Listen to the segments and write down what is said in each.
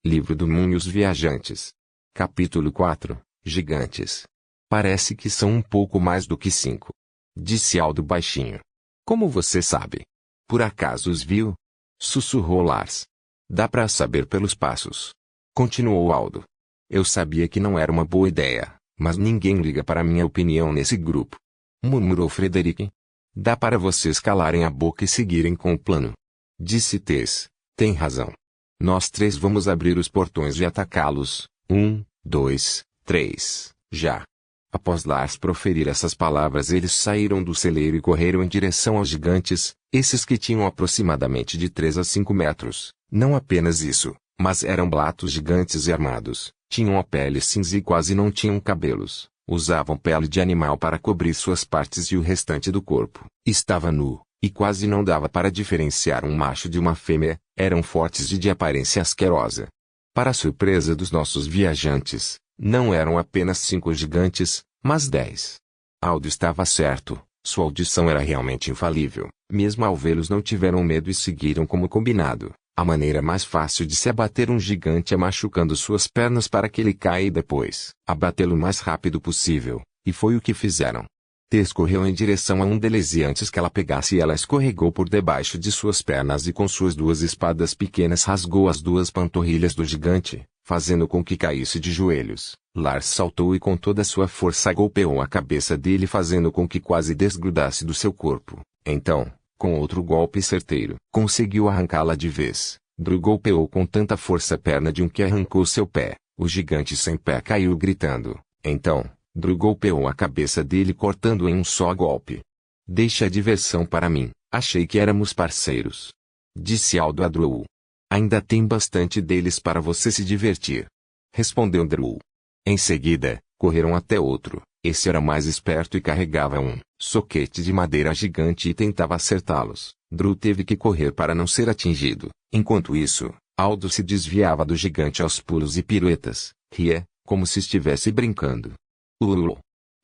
Livro do Moon e os Viajantes. Capítulo 4. Gigantes. Parece que são um pouco mais do que 5. Disse Aldo baixinho. Como você sabe? Por acaso os viu? Sussurrou Lars. Dá para saber pelos passos. Continuou Aldo. Eu sabia que não era uma boa ideia, mas ninguém liga para minha opinião nesse grupo. Murmurou Frederick. Dá para vocês calarem a boca e seguirem com o plano. Disse Tess. Tem razão. Nós três vamos abrir os portões e atacá-los. 1, 2, 3, já. Após Lars proferir essas palavras, eles saíram do celeiro e correram em direção aos gigantes, esses que tinham aproximadamente de 3 a 5 metros. Não apenas isso, mas eram blatos gigantes e armados, tinham a pele cinza e quase não tinham cabelos, usavam pele de animal para cobrir suas partes e o restante do corpo. Estava nu, e quase não dava para diferenciar um macho de uma fêmea, eram fortes e de aparência asquerosa. Para a surpresa dos nossos viajantes, não eram apenas 5 gigantes, mas 10. Aldo estava certo, sua audição era realmente infalível. Mesmo ao vê-los não tiveram medo e seguiram como combinado. A maneira mais fácil de se abater um gigante é machucando suas pernas para que ele caia e depois abatê-lo o mais rápido possível, e foi o que fizeram. Tess correu em direção a um deles e antes que ela pegasse ela escorregou por debaixo de suas pernas e com suas 2 espadas pequenas rasgou as 2 panturrilhas do gigante, fazendo com que caísse de joelhos. Lars saltou e com toda a sua força golpeou a cabeça dele fazendo com que quase desgrudasse do seu corpo. Então, com outro golpe certeiro, conseguiu arrancá-la de vez. Drew golpeou com tanta força a perna de um que arrancou seu pé. O gigante sem pé caiu gritando. Então, Drew golpeou a cabeça dele cortando em um só golpe. Deixa a diversão para mim, achei que éramos parceiros. Disse Aldo a Drew. Ainda tem bastante deles para você se divertir. Respondeu Drew. Em seguida, correram até outro. Esse era mais esperto e carregava um soquete de madeira gigante e tentava acertá-los. Drew teve que correr para não ser atingido. Enquanto isso, Aldo se desviava do gigante aos pulos e piruetas. Ria, como se estivesse brincando.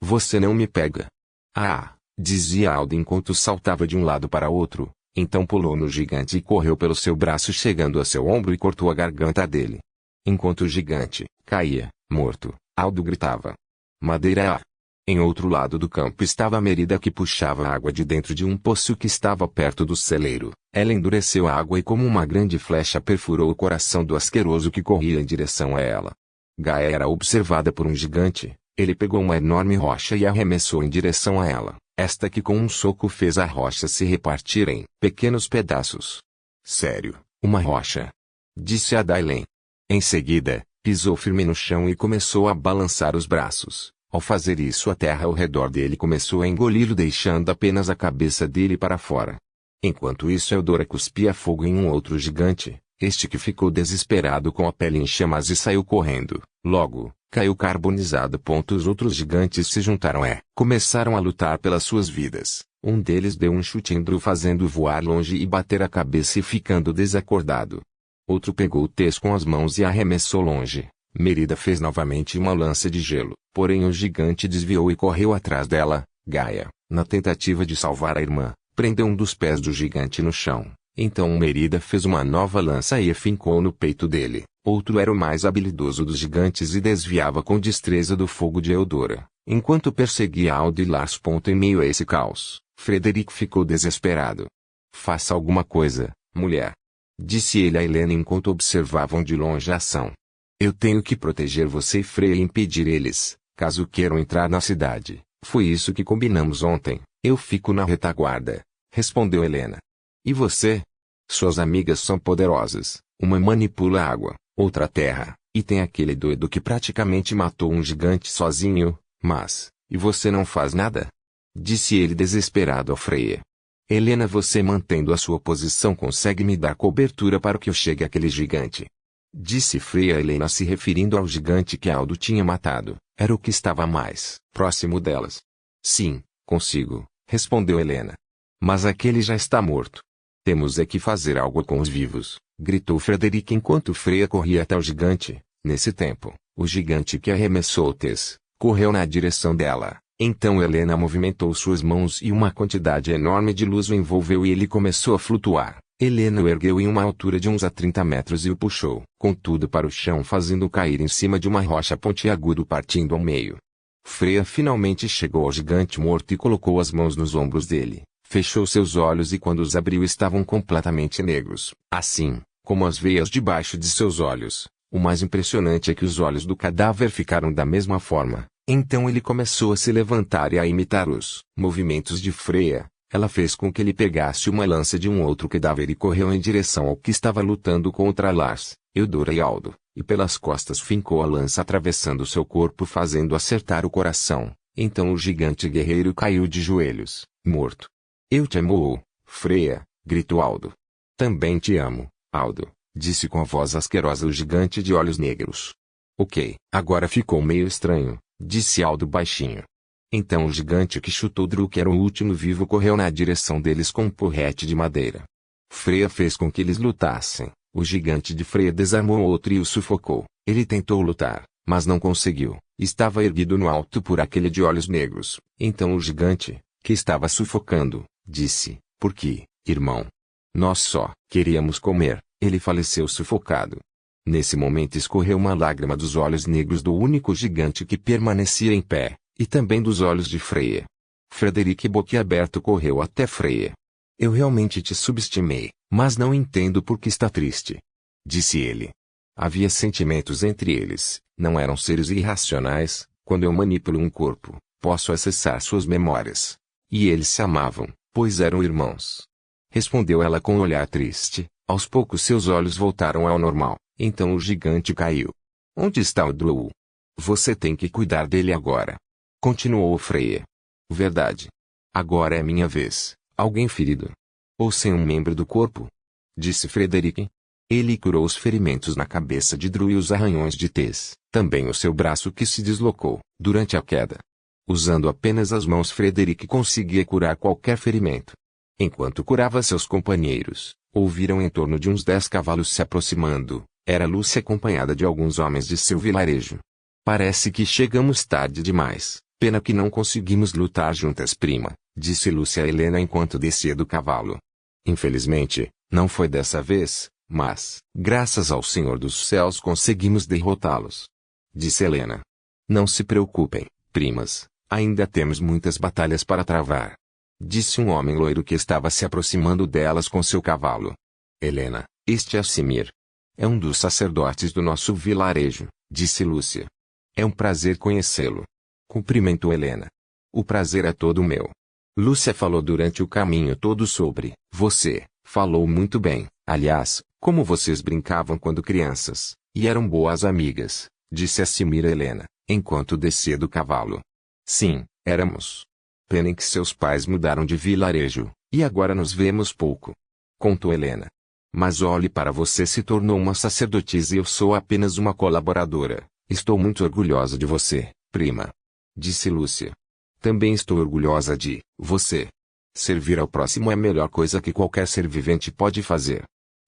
Você não me pega. Ah, dizia Aldo enquanto saltava de um lado para outro. Então pulou no gigante e correu pelo seu braço chegando a seu ombro e cortou a garganta dele. Enquanto o gigante caía, morto, Aldo gritava. Madeira! Em outro lado do campo estava a Merida que puxava água de dentro de um poço que estava perto do celeiro. Ela endureceu a água e como uma grande flecha perfurou o coração do asqueroso que corria em direção a ela. Gaia era observada por um gigante. Ele pegou uma enorme rocha e arremessou em direção a ela. Esta que com um soco fez a rocha se repartir em pequenos pedaços. Sério, uma rocha? Disse a Dailen. Em seguida, pisou firme no chão e começou a balançar os braços. Ao fazer isso a terra ao redor dele começou a engoli-lo deixando apenas a cabeça dele para fora. Enquanto isso Eudora cuspia fogo em um outro gigante, este que ficou desesperado com a pele em chamas e saiu correndo. Logo, caiu carbonizado. Os outros gigantes se juntaram e começaram a lutar pelas suas vidas. Um deles deu um chute em Drew fazendo voar longe e bater a cabeça e ficando desacordado. Outro pegou Tess com as mãos e arremessou longe. Merida fez novamente uma lança de gelo, porém o gigante desviou e correu atrás dela. Gaia, na tentativa de salvar a irmã, prendeu um dos pés do gigante no chão. Então Merida fez uma nova lança e fincou no peito dele. Outro era o mais habilidoso dos gigantes e desviava com destreza do fogo de Eudora. Enquanto perseguia Aldo e Lars. Em meio a esse caos, Frederick ficou desesperado. Faça alguma coisa, mulher. Disse ele a Helena enquanto observavam de longe a ação. Eu tenho que proteger você e Freya e impedir eles, caso queiram entrar na cidade. Foi isso que combinamos ontem. Eu fico na retaguarda. Respondeu Helena. E você? Suas amigas são poderosas. Uma manipula água, outra terra, e tem aquele doido que praticamente matou um gigante sozinho, mas, e você não faz nada? Disse ele desesperado a Freya. Helena, você mantendo a sua posição consegue me dar cobertura para que eu chegue àquele gigante. Disse Freya a Helena se referindo ao gigante que Aldo tinha matado. Era o que estava mais próximo delas. Sim, consigo, respondeu Helena. Mas aquele já está morto. Temos é que fazer algo com os vivos, gritou Frederick enquanto Freya corria até o gigante. Nesse tempo, o gigante que arremessou Tess correu na direção dela. Então Helena movimentou suas mãos e uma quantidade enorme de luz o envolveu e ele começou a flutuar. Helena o ergueu em uma altura de uns 30 metros e o puxou, contudo, para o chão, fazendo-o cair em cima de uma rocha pontiaguda, partindo ao meio. Freya finalmente chegou ao gigante morto e colocou as mãos nos ombros dele. Fechou seus olhos e quando os abriu estavam completamente negros, assim como as veias debaixo de seus olhos. O mais impressionante é que os olhos do cadáver ficaram da mesma forma. Então ele começou a se levantar e a imitar os movimentos de Freya. Ela fez com que ele pegasse uma lança de um outro cadáver e correu em direção ao que estava lutando contra Lars, Eudora e Aldo, e pelas costas fincou a lança atravessando seu corpo, fazendo acertar o coração. Então o gigante guerreiro caiu de joelhos, morto. Eu te amo, Freya, gritou Aldo. Também te amo, Aldo, disse com a voz asquerosa o gigante de olhos negros. Ok, agora ficou meio estranho, disse Aldo baixinho. Então o gigante que chutou Dru, que era o último vivo, correu na direção deles com um porrete de madeira. Freya fez com que eles lutassem. O gigante de Freya desarmou o outro e o sufocou. Ele tentou lutar, mas não conseguiu. Estava erguido no alto por aquele de olhos negros. Então o gigante, que estava sufocando, disse: "Por que, irmão? Nós só queríamos comer." Ele faleceu sufocado. Nesse momento escorreu uma lágrima dos olhos negros do único gigante que permanecia em pé, e também dos olhos de Freya. Frederick, boquiaberto, correu até Freya. "Eu realmente te subestimei, mas não entendo por que está triste," disse ele. Havia sentimentos entre eles, não eram seres irracionais. Quando eu manipulo um corpo, posso acessar suas memórias. E eles se amavam, pois eram irmãos. Respondeu ela com um olhar triste. Aos poucos seus olhos voltaram ao normal. Então o gigante caiu. "Onde está o Dru? Você tem que cuidar dele agora," continuou Freya. "Verdade. Agora é minha vez. Alguém ferido? Ou sem um membro do corpo?" disse Frederick. Ele curou os ferimentos na cabeça de Dru e os arranhões de Tess, também o seu braço que se deslocou durante a queda. Usando apenas as mãos, Frederick conseguia curar qualquer ferimento. Enquanto curava seus companheiros, ouviram em torno de uns 10 cavalos se aproximando. Era Lúcia acompanhada de alguns homens de seu vilarejo. "Parece que chegamos tarde demais. Pena que não conseguimos lutar juntas, prima", disse Lúcia a Helena enquanto descia do cavalo. "Infelizmente, não foi dessa vez, mas, graças ao Senhor dos Céus, conseguimos derrotá-los", disse Helena. "Não se preocupem, primas, ainda temos muitas batalhas para travar", disse um homem loiro que estava se aproximando delas com seu cavalo. "Helena, este é Simir. É um dos sacerdotes do nosso vilarejo", disse Lúcia. "É um prazer conhecê-lo", cumprimentou Helena. "O prazer é todo meu." Lúcia falou durante o caminho todo sobre você. "Falou muito bem, aliás, como vocês brincavam quando crianças, e eram boas amigas", disse a Simir a Helena, enquanto descia do cavalo. "Sim, éramos. Pena em que seus pais mudaram de vilarejo, e agora nos vemos pouco", contou Helena. "Mas olhe, para você se tornou uma sacerdotisa e eu sou apenas uma colaboradora. Estou muito orgulhosa de você, prima", disse Lúcia. "Também estou orgulhosa de você. Servir ao próximo é a melhor coisa que qualquer ser vivente pode fazer",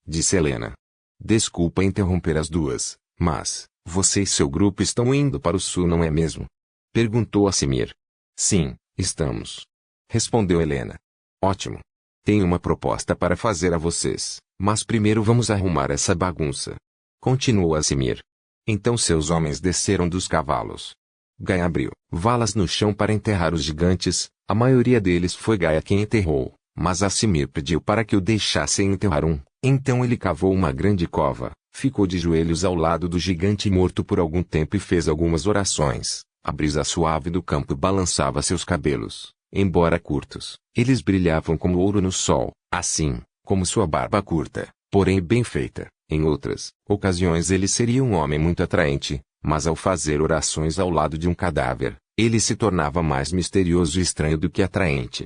disse Helena. "Desculpa interromper as duas, mas você e seu grupo estão indo para o sul, não é mesmo?" perguntou a Simir. "Sim, estamos", respondeu Helena. "Ótimo. Tenho uma proposta para fazer a vocês, mas primeiro vamos arrumar essa bagunça", continuou a Simir. Então seus homens desceram dos cavalos. Gaia abriu valas no chão para enterrar os gigantes. A maioria deles foi Gaia quem enterrou, mas a Simir pediu para que o deixassem enterrar um. Então ele cavou uma grande cova, ficou de joelhos ao lado do gigante morto por algum tempo e fez algumas orações. A brisa suave do campo balançava seus cabelos. Embora curtos, eles brilhavam como ouro no sol, assim como sua barba curta, porém bem feita. Em outras ocasiões ele seria um homem muito atraente, mas ao fazer orações ao lado de um cadáver, ele se tornava mais misterioso e estranho do que atraente.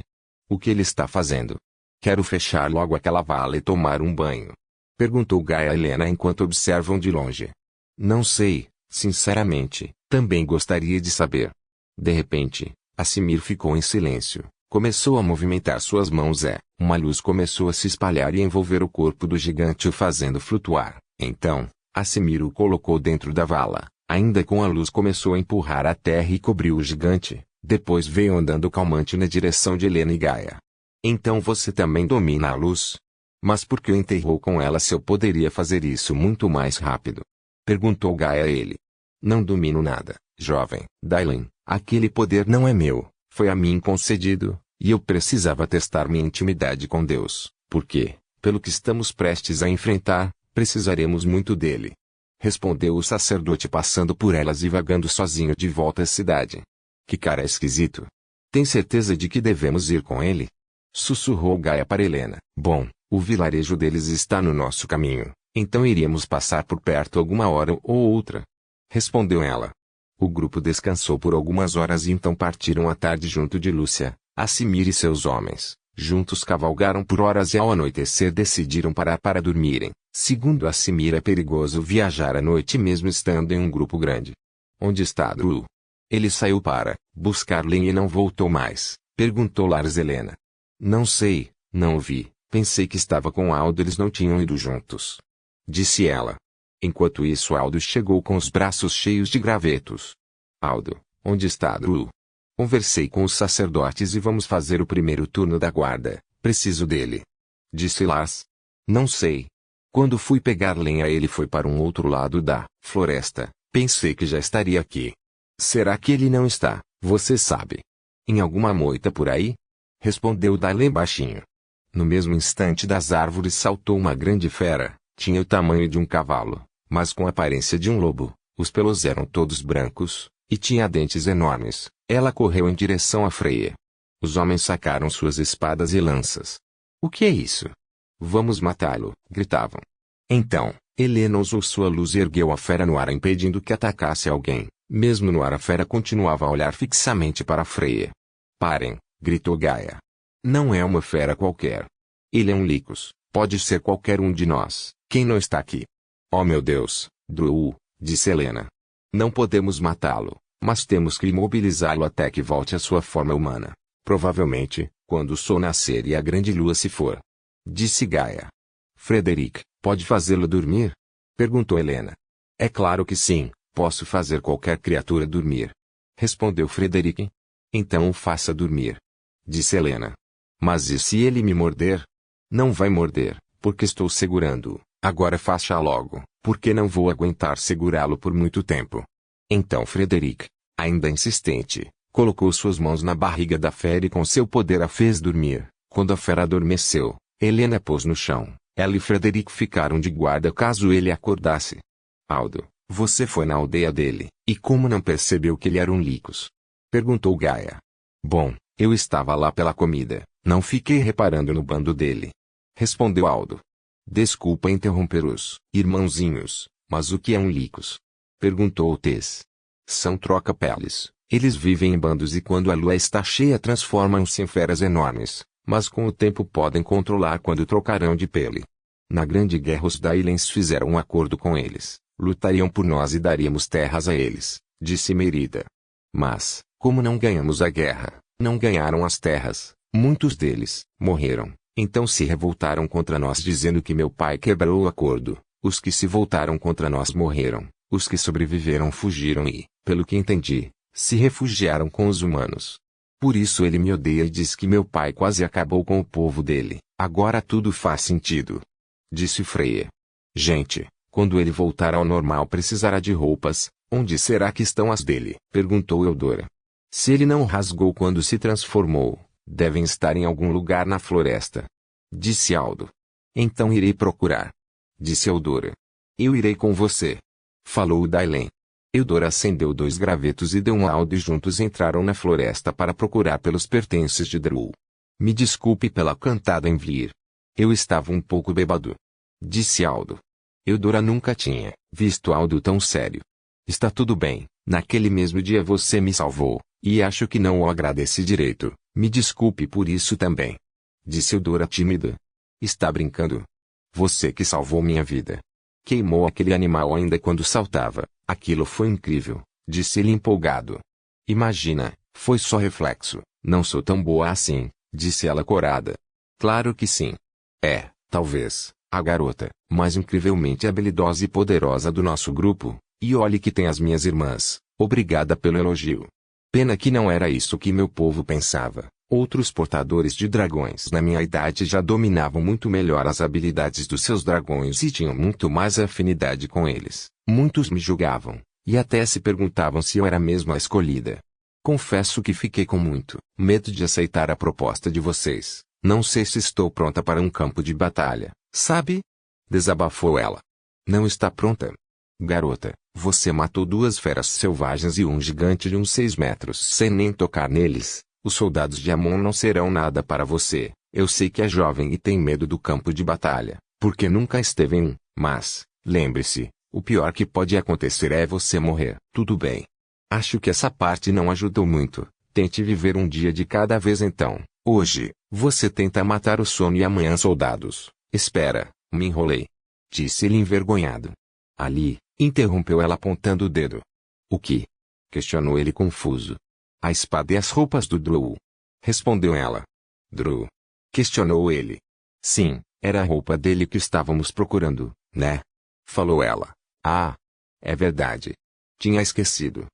"O que ele está fazendo? Quero fechar logo aquela vala e tomar um banho", perguntou Gaia a Helena enquanto observam de longe. "Não sei, sinceramente, também gostaria de saber." De repente, a Simir ficou em silêncio. Começou a movimentar suas mãos uma luz começou a se espalhar e envolver o corpo do gigante, o fazendo flutuar. Então, a Simir o colocou dentro da vala. Ainda com a luz começou a empurrar a terra e cobriu o gigante. Depois veio andando calmante na direção de Helena e Gaia. "Então você também domina a luz?" Mas por que o enterrou com ela se eu poderia fazer isso muito mais rápido? Perguntou Gaia a ele. Não domino nada, jovem Dylan. Aquele poder não é meu, foi a mim concedido, e eu precisava testar minha intimidade com Deus, porque, pelo que estamos prestes a enfrentar, precisaremos muito dele. Respondeu o sacerdote passando por elas e vagando sozinho de volta à cidade. Que cara esquisito. Tem certeza de que devemos ir com ele? Sussurrou Gaia para Helena. Bom, o vilarejo deles está no nosso caminho, então iríamos passar por perto alguma hora ou outra. Respondeu ela. O grupo descansou por algumas horas e então partiram à tarde junto de Lúcia, Assimir e seus homens. Juntos cavalgaram por horas e ao anoitecer decidiram parar para dormirem. Segundo Assimir, é perigoso viajar à noite mesmo estando em um grupo grande. Onde está Drew? Ele saiu para buscar lenha e não voltou mais, perguntou Lars Helena. Não sei, não o vi, pensei que estava com Aldo, eles não tinham ido juntos. Disse ela. Enquanto isso Aldo chegou com os braços cheios de gravetos. Aldo, onde está Drew? Conversei com os sacerdotes e vamos fazer o primeiro turno da guarda, preciso dele. Disse Lars. Não sei. Quando fui pegar lenha ele foi para um outro lado da floresta, pensei que já estaria aqui. Será que ele não está, você sabe? Em alguma moita por aí? Respondeu Dylan baixinho. No mesmo instante das árvores saltou uma grande fera, tinha o tamanho de um cavalo, mas com a aparência de um lobo, os pelos eram todos brancos, e tinha dentes enormes. Ela correu em direção a Freya. Os homens sacaram suas espadas e lanças. O que é isso? Vamos matá-lo, gritavam. Então, Helena usou sua luz e ergueu a fera no ar impedindo que atacasse alguém. Mesmo no ar a fera continuava a olhar fixamente para Freya. Parem, gritou Gaia. Não é uma fera qualquer. Ele é um Lycos, pode ser qualquer um de nós, quem não está aqui. Oh meu Deus, Drew, disse Helena. Não podemos matá-lo, mas temos que imobilizá-lo até que volte à sua forma humana. Provavelmente, quando o sol nascer e a grande lua se for. Disse Gaia. Frederic, pode fazê-lo dormir? Perguntou Helena. É claro que sim, posso fazer qualquer criatura dormir. Respondeu Frederic. Então o faça dormir. Disse Helena. Mas e se ele me morder? Não vai morder, porque estou segurando-o. Agora faça logo, porque não vou aguentar segurá-lo por muito tempo. Então Frederic, ainda insistente, colocou suas mãos na barriga da fera e com seu poder a fez dormir. Quando a fera adormeceu, Helena pôs no chão. Ela e Frederic ficaram de guarda caso ele acordasse. Aldo, você foi na aldeia dele, e como não percebeu que ele era um Lycos? Perguntou Gaia. Bom, eu estava lá pela comida, não fiquei reparando no bando dele. Respondeu Aldo. Desculpa interromper os irmãozinhos, mas o que é um Lycos? Perguntou Tess. São troca-peles. Eles vivem em bandos e quando a lua está cheia transformam-se em feras enormes, mas com o tempo podem controlar quando trocarão de pele. Na Grande Guerra os Dailens fizeram um acordo com eles, lutariam por nós e daríamos terras a eles, disse Merida. Mas, como não ganhamos a guerra, não ganharam as terras, muitos deles morreram, então se revoltaram contra nós dizendo que meu pai quebrou o acordo. Os que se voltaram contra nós morreram, os que sobreviveram fugiram e, pelo que entendi, se refugiaram com os humanos. Por isso ele me odeia e diz que meu pai quase acabou com o povo dele. Agora tudo faz sentido. Disse Freya. Gente, quando ele voltar ao normal precisará de roupas. Onde será que estão as dele? Perguntou Eudora. Se ele não rasgou quando se transformou, devem estar em algum lugar na floresta. Disse Aldo. Então irei procurar. Disse Eudora. Eu irei com você. Falou Dylan. Eudora acendeu 2 gravetos e deu um a Aldo e juntos entraram na floresta para procurar pelos pertences de Drew. Me desculpe pela cantada em vir. Eu estava um pouco bêbado. Disse Aldo. Eudora nunca tinha visto Aldo tão sério. Está tudo bem, naquele mesmo dia você me salvou, e acho que não o agradeci direito, me desculpe por isso também. Disse Eudora tímida. Está brincando? Você que salvou minha vida. Queimou aquele animal ainda quando saltava, aquilo foi incrível, disse ele empolgado. Imagina, foi só reflexo, não sou tão boa assim, disse ela corada. Claro que sim. É, talvez, a garota, mais incrivelmente habilidosa e poderosa do nosso grupo, e olhe que tem as minhas irmãs, obrigada pelo elogio. Pena que não era isso que meu povo pensava, Outros portadores de dragões na minha idade já dominavam muito melhor as habilidades dos seus dragões e tinham muito mais afinidade com eles. Muitos me julgavam, e até se perguntavam se eu era mesmo a escolhida. Confesso que fiquei com muito medo de aceitar a proposta de vocês. Não sei se estou pronta para um campo de batalha, sabe? Desabafou ela. Não está pronta? Garota, você matou 2 feras selvagens e um gigante de uns 6 metros sem nem tocar neles. Os soldados de Amon não serão nada para você. Eu sei que é jovem e tem medo do campo de batalha, porque nunca esteve em um, mas, lembre-se, o pior que pode acontecer é você morrer. Tudo bem. Acho que essa parte não ajudou muito. Tente viver um dia de cada vez então. Hoje, você tenta matar o sono e amanhã soldados. Espera, me enrolei. Disse ele envergonhado. Ali, interrompeu ela apontando o dedo. O que? Questionou ele confuso. A espada e as roupas do Drow. Respondeu ela. Drow? Questionou ele. Sim, era a roupa dele que estávamos procurando, né? Falou ela. Ah, é verdade. Tinha esquecido.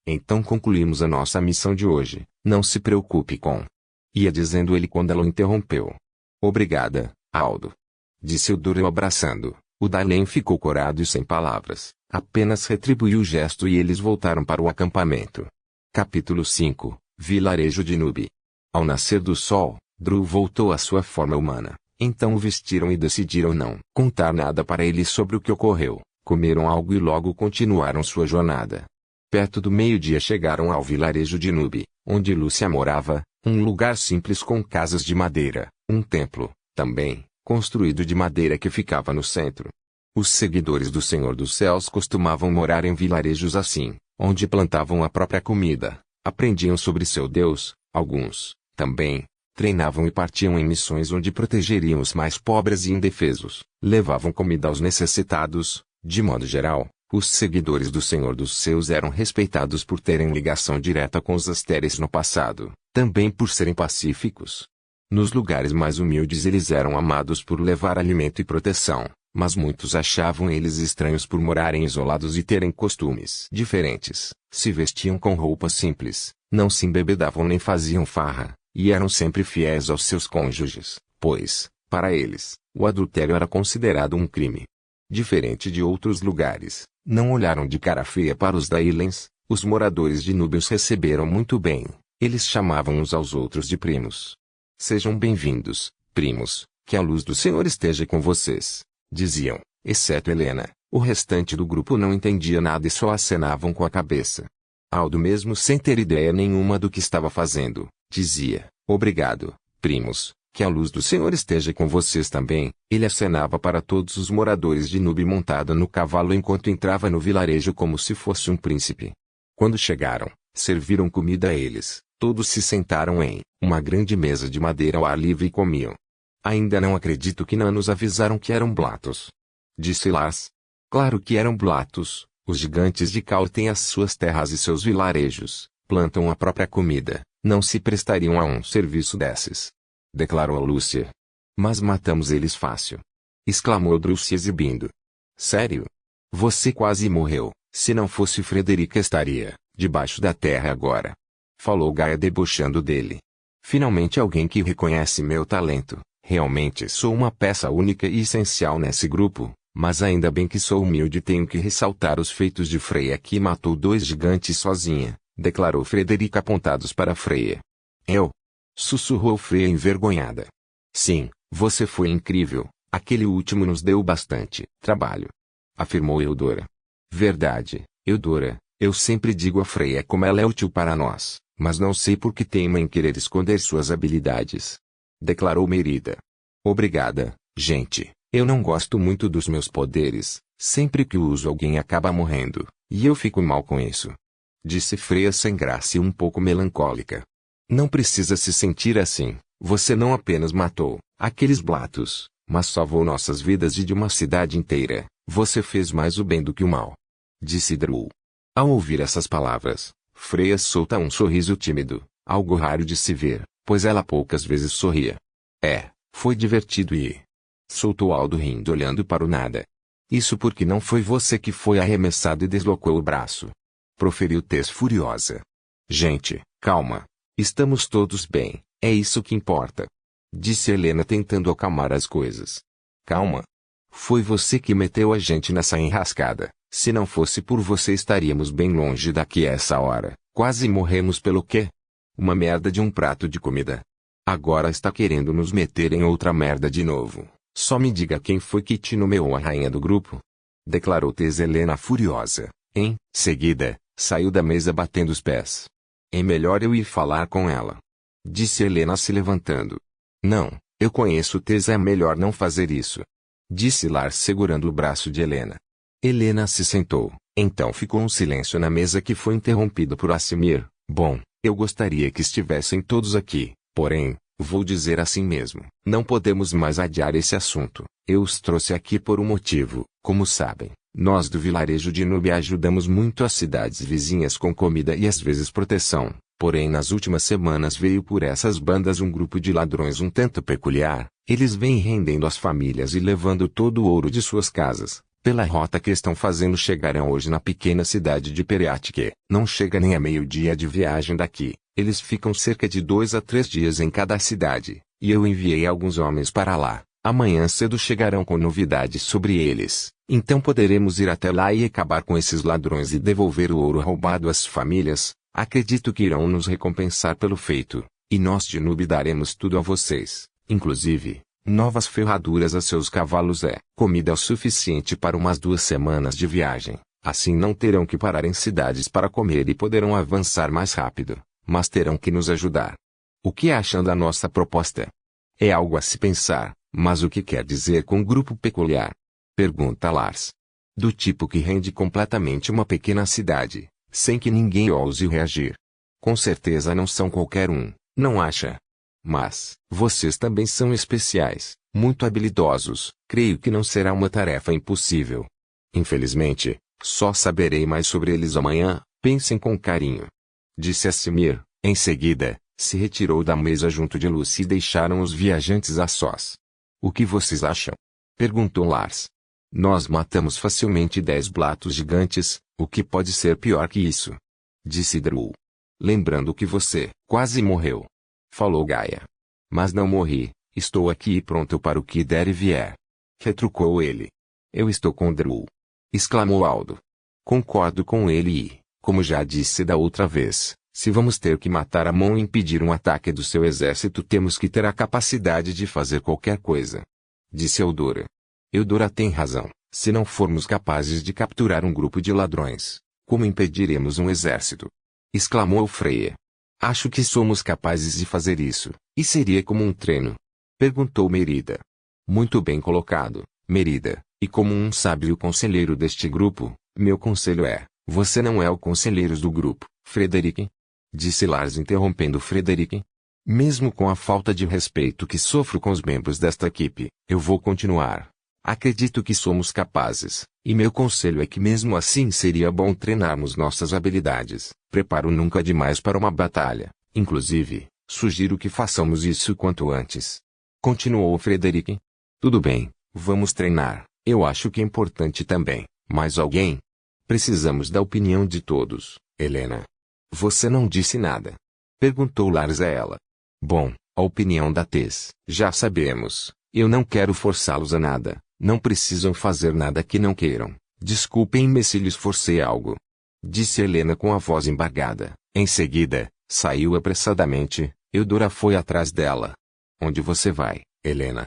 Então concluímos a nossa missão de hoje. Não se preocupe com... Ia dizendo ele quando ela o interrompeu. Obrigada, Aldo. Disse o Drow abraçando. O Dalen ficou corado e sem palavras. Apenas retribuiu o gesto e eles voltaram para o acampamento. Capítulo 5. Vilarejo de Nub. Ao nascer do sol, Drow voltou à sua forma humana. Então o vestiram e decidiram não contar nada para ele sobre o que ocorreu. Comeram algo e logo continuaram sua jornada. Perto do meio-dia chegaram ao vilarejo de Nub, onde Lúcia morava, um lugar simples com casas de madeira, um templo, também, construído de madeira que ficava no centro. Os seguidores do Senhor dos Céus costumavam morar em vilarejos assim, onde plantavam a própria comida, aprendiam sobre seu Deus, alguns, também, treinavam e partiam em missões onde protegeriam os mais pobres e indefesos, levavam comida aos necessitados. De modo geral, os seguidores do Senhor dos Céus eram respeitados por terem ligação direta com os Asteres no passado, também por serem pacíficos. Nos lugares mais humildes eles eram amados por levar alimento e proteção, mas muitos achavam eles estranhos por morarem isolados e terem costumes diferentes. Se vestiam com roupas simples, não se embebedavam nem faziam farra, e eram sempre fiéis aos seus cônjuges, pois, para eles, o adultério era considerado um crime. Diferente de outros lugares, não olharam de cara feia para os Dailens. Os moradores de Nub os receberam muito bem. Eles chamavam uns aos outros de primos. Sejam bem-vindos, primos, que a luz do Senhor esteja com vocês, diziam, exceto Helena. O restante do grupo não entendia nada e só acenavam com a cabeça. Aldo, mesmo sem ter ideia nenhuma do que estava fazendo, dizia, obrigado, primos. Que a luz do Senhor esteja com vocês também. Ele acenava para todos os moradores de Nub montado no cavalo enquanto entrava no vilarejo como se fosse um príncipe. Quando chegaram, serviram comida a eles. Todos se sentaram em uma grande mesa de madeira ao ar livre e comiam. Ainda não acredito que não nos avisaram que eram Blatos. Disse Lars. Claro que eram Blatos. Os gigantes de Kaur têm as suas terras e seus vilarejos. Plantam a própria comida. Não se prestariam a um serviço desses. Declarou Lúcia. Mas matamos eles fácil. Exclamou Drow se exibindo. Sério? Você quase morreu. Se não fosse Frederica estaria debaixo da terra agora. Falou Gaia debochando dele. Finalmente alguém que reconhece meu talento. Realmente sou uma peça única e essencial nesse grupo, mas ainda bem que sou humilde e tenho que ressaltar os feitos de Freya que matou 2 gigantes sozinha, declarou Frederica apontados para Freya. Eu? Sussurrou Freya envergonhada. Sim, você foi incrível, aquele último nos deu bastante trabalho. Afirmou Eudora. Verdade, Eudora, eu sempre digo a Freya como ela é útil para nós, mas não sei por que teima em querer esconder suas habilidades. Declarou Merida. Obrigada, gente, eu não gosto muito dos meus poderes, sempre que uso alguém acaba morrendo, e eu fico mal com isso. Disse Freya sem graça e um pouco melancólica. Não precisa se sentir assim, você não apenas matou aqueles Blatos, mas salvou nossas vidas e de uma cidade inteira, você fez mais o bem do que o mal. Disse Drow. Ao ouvir essas palavras, Freya solta um sorriso tímido, algo raro de se ver, pois ela poucas vezes sorria. Foi divertido e... Soltou Aldo rindo olhando para o nada. Isso porque não foi você que foi arremessado e deslocou o braço. Proferiu Tess furiosa. Gente, calma. Estamos todos bem, É isso que importa. Disse Helena tentando acalmar as coisas. Calma. Foi você que meteu a gente nessa enrascada. Se não fosse por você estaríamos bem longe daqui a essa hora. Quase morremos pelo quê? Uma merda de um prato de comida. Agora está querendo nos meter em outra merda de novo. Só me diga quem foi que te nomeou a rainha do grupo. Declarou Tez Helena furiosa. Em seguida, saiu da mesa batendo os pés. É melhor eu ir falar com ela. Disse Helena se levantando. Não, eu conheço Tez, é melhor não fazer isso. Disse Lars segurando o braço de Helena. Helena se sentou, então ficou um silêncio na mesa que foi interrompido por Assimir. Bom, eu gostaria que estivessem todos aqui, porém, vou dizer assim mesmo. Não podemos mais adiar esse assunto. Eu os trouxe aqui por um motivo. Como sabem, nós do vilarejo de Núbia ajudamos muito as cidades vizinhas com comida e às vezes proteção. Porém nas últimas semanas veio por essas bandas um grupo de ladrões um tanto peculiar. Eles vêm rendendo as famílias e levando todo o ouro de suas casas. Pela rota que estão fazendo chegarão hoje na pequena cidade de Pereat, que não chega nem a meio-dia de viagem daqui. Eles ficam cerca de 2 a 3 dias em cada cidade, e eu enviei alguns homens para lá. Amanhã cedo chegarão com novidades sobre eles. Então poderemos ir até lá e acabar com esses ladrões e devolver o ouro roubado às famílias. Acredito que irão nos recompensar pelo feito, e nós de Nub daremos tudo a vocês, inclusive novas ferraduras a seus cavalos comida o suficiente para umas 2 semanas de viagem. Assim não terão que parar em cidades para comer e poderão avançar mais rápido, mas terão que nos ajudar. O que acham da nossa proposta? É algo a se pensar, mas o que quer dizer com grupo peculiar? Pergunta Lars. Do tipo que rende completamente uma pequena cidade, sem que ninguém ouse reagir. Com certeza não são qualquer um, não acha? Mas, vocês também são especiais, muito habilidosos. Creio que não será uma tarefa impossível. Infelizmente, só saberei mais sobre eles amanhã. Pensem com carinho. Disse Assimir. Em seguida, se retirou da mesa junto de Lucy e deixaram os viajantes a sós. O que vocês acham? Perguntou Lars. Nós matamos facilmente 10 blatos gigantes, o que pode ser pior que isso? Disse Drew. Lembrando que você quase morreu. Falou Gaia. Mas não morri, estou aqui e pronto para o que der e vier. Retrucou ele. Eu estou com Drew. Exclamou Aldo. Concordo com ele e, como já disse da outra vez, se vamos ter que matar a mão e impedir um ataque do seu exército temos que ter a capacidade de fazer qualquer coisa. Disse Eudora. Eudora tem razão. Se não formos capazes de capturar um grupo de ladrões, como impediremos um exército? Exclamou Freya. Acho que somos capazes de fazer isso, e seria como um treino. Perguntou Merida. Muito bem colocado, Merida, e como um sábio conselheiro deste grupo, meu conselho é, você não é o conselheiro do grupo, Frederick. Disse Lars interrompendo Frederick. Mesmo com a falta de respeito que sofro com os membros desta equipe, eu vou continuar. Acredito que somos capazes, e meu conselho é que mesmo assim seria bom treinarmos nossas habilidades. Preparo nunca demais para uma batalha. Inclusive, sugiro que façamos isso quanto antes. Continuou Frederick. Tudo bem, vamos treinar. Eu acho que é importante também. Mais alguém? Precisamos da opinião de todos, Helena. Você não disse nada. Perguntou Lars a ela. Bom, a opinião da Tez. Já sabemos. Eu não quero forçá-los a nada. Não precisam fazer nada que não queiram. Desculpem-me se lhes forcei algo. Disse Helena com a voz embargada. Em seguida, saiu apressadamente. Eudora foi atrás dela. Onde você vai, Helena?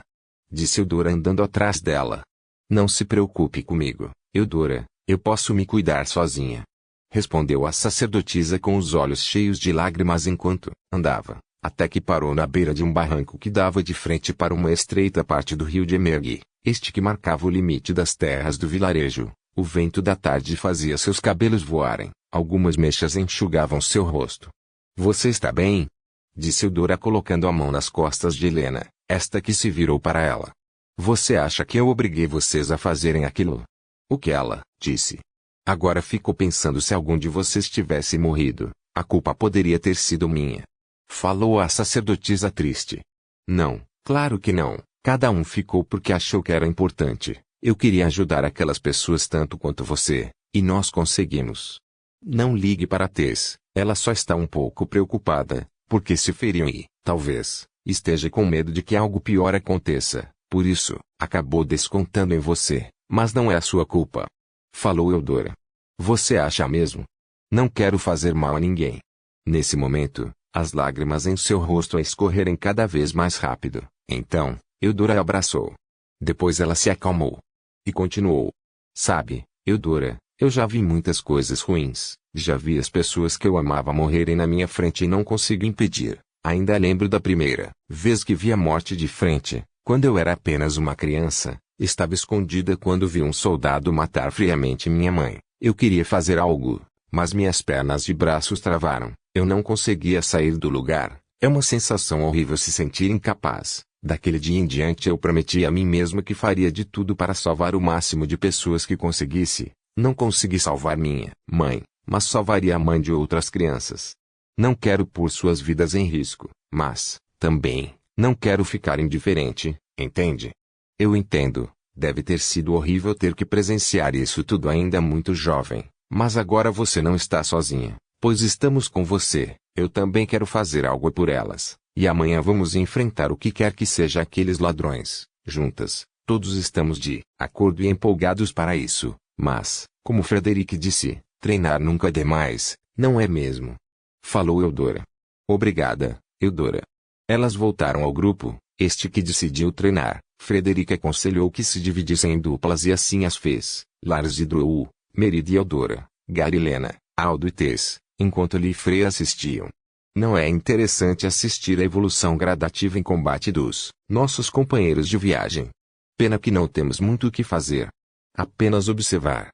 Disse Eudora andando atrás dela. Não se preocupe comigo, Eudora. Eu posso me cuidar sozinha. Respondeu a sacerdotisa com os olhos cheios de lágrimas enquanto andava, até que parou na beira de um barranco que dava de frente para uma estreita parte do rio de Emergui, este que marcava o limite das terras do vilarejo. O vento da tarde fazia seus cabelos voarem, algumas mechas enxugavam seu rosto. Você está bem? Disse Eudora colocando a mão nas costas de Helena, esta que se virou para ela. Você acha que eu obriguei vocês a fazerem aquilo? O que ela disse? Agora fico pensando se algum de vocês tivesse morrido, a culpa poderia ter sido minha. Falou a sacerdotisa triste. Não, claro que não. Cada um ficou porque achou que era importante. Eu queria ajudar aquelas pessoas tanto quanto você, e nós conseguimos. Não ligue para Tez, ela só está um pouco preocupada, porque se feriu e, Talvez esteja com medo de que algo pior aconteça, por isso, acabou descontando em você, mas não é a sua culpa. Falou Eudora. Você acha mesmo? Não quero fazer mal a ninguém. Nesse momento, as lágrimas em seu rosto a escorrerem cada vez mais rápido. Então, Eudora a abraçou. Depois ela se acalmou. E continuou. Sabe, Eudora, eu já vi muitas coisas ruins. Já vi as pessoas que eu amava morrerem na minha frente e não consigo impedir. Ainda lembro da primeira vez que vi a morte de frente, quando eu era apenas uma criança. Estava escondida quando vi um soldado matar friamente minha mãe. Eu queria fazer algo, mas minhas pernas e braços travaram. Eu não conseguia sair do lugar. É uma sensação horrível se sentir incapaz. Daquele dia em diante eu prometi a mim mesmo que faria de tudo para salvar o máximo de pessoas que conseguisse. Não consegui salvar minha mãe, mas salvaria a mãe de outras crianças. Não quero pôr suas vidas em risco, mas, também, não quero ficar indiferente, entende? Eu entendo, deve ter sido horrível ter que presenciar isso tudo ainda muito jovem, mas agora você não está sozinha, pois estamos com você. Eu também quero fazer algo por elas, e amanhã vamos enfrentar o que quer que seja aqueles ladrões, juntas. Todos estamos de acordo e empolgados para isso, mas, como Frederick disse, treinar nunca é demais, não é mesmo? Falou Eudora. Obrigada, Eudora. Elas voltaram ao grupo, este que decidiu treinar. Frederick aconselhou que se dividissem em duplas e assim as fez. Lars e Drew, Merida e Eudora, Garilena, Aldo e Tess, enquanto Lee e Freya assistiam. Não é interessante assistir a evolução gradativa em combate dos nossos companheiros de viagem? Pena que não temos muito o que fazer. Apenas observar.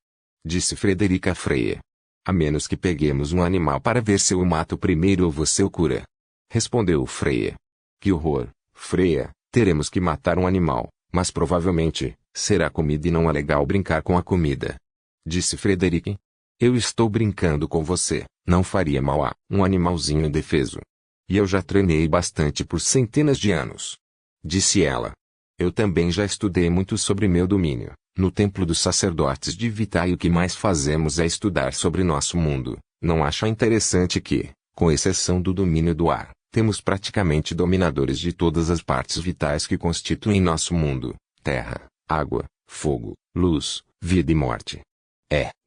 Disse Frederick a Freya. A menos que peguemos um animal para ver se eu o mato primeiro ou você o cura. Respondeu Freya. Que horror, Freya, teremos que matar um animal, mas provavelmente, será comida e não é legal brincar com a comida. Disse Frederick. Eu estou brincando com você, não faria mal a um animalzinho indefeso. E eu já treinei bastante por centenas de anos. Disse ela. Eu também já estudei muito sobre meu domínio. No templo dos sacerdotes de Vitae o que mais fazemos é estudar sobre nosso mundo. Não acha interessante que, com exceção do domínio do ar, temos praticamente dominadores de todas as partes vitais que constituem nosso mundo: terra, água, fogo, luz, vida e morte.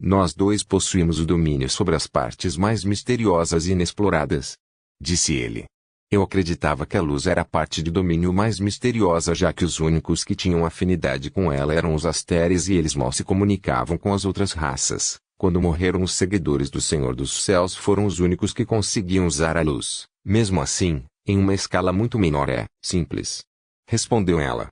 Nós dois possuímos o domínio sobre as partes mais misteriosas e inexploradas. Disse ele. Eu acreditava que a luz era a parte de domínio mais misteriosa, já que os únicos que tinham afinidade com ela eram os Asteres e eles mal se comunicavam com as outras raças. Quando morreram os seguidores do Senhor dos Céus foram os únicos que conseguiam usar a luz. Mesmo assim, em uma escala muito menor simples. Respondeu ela.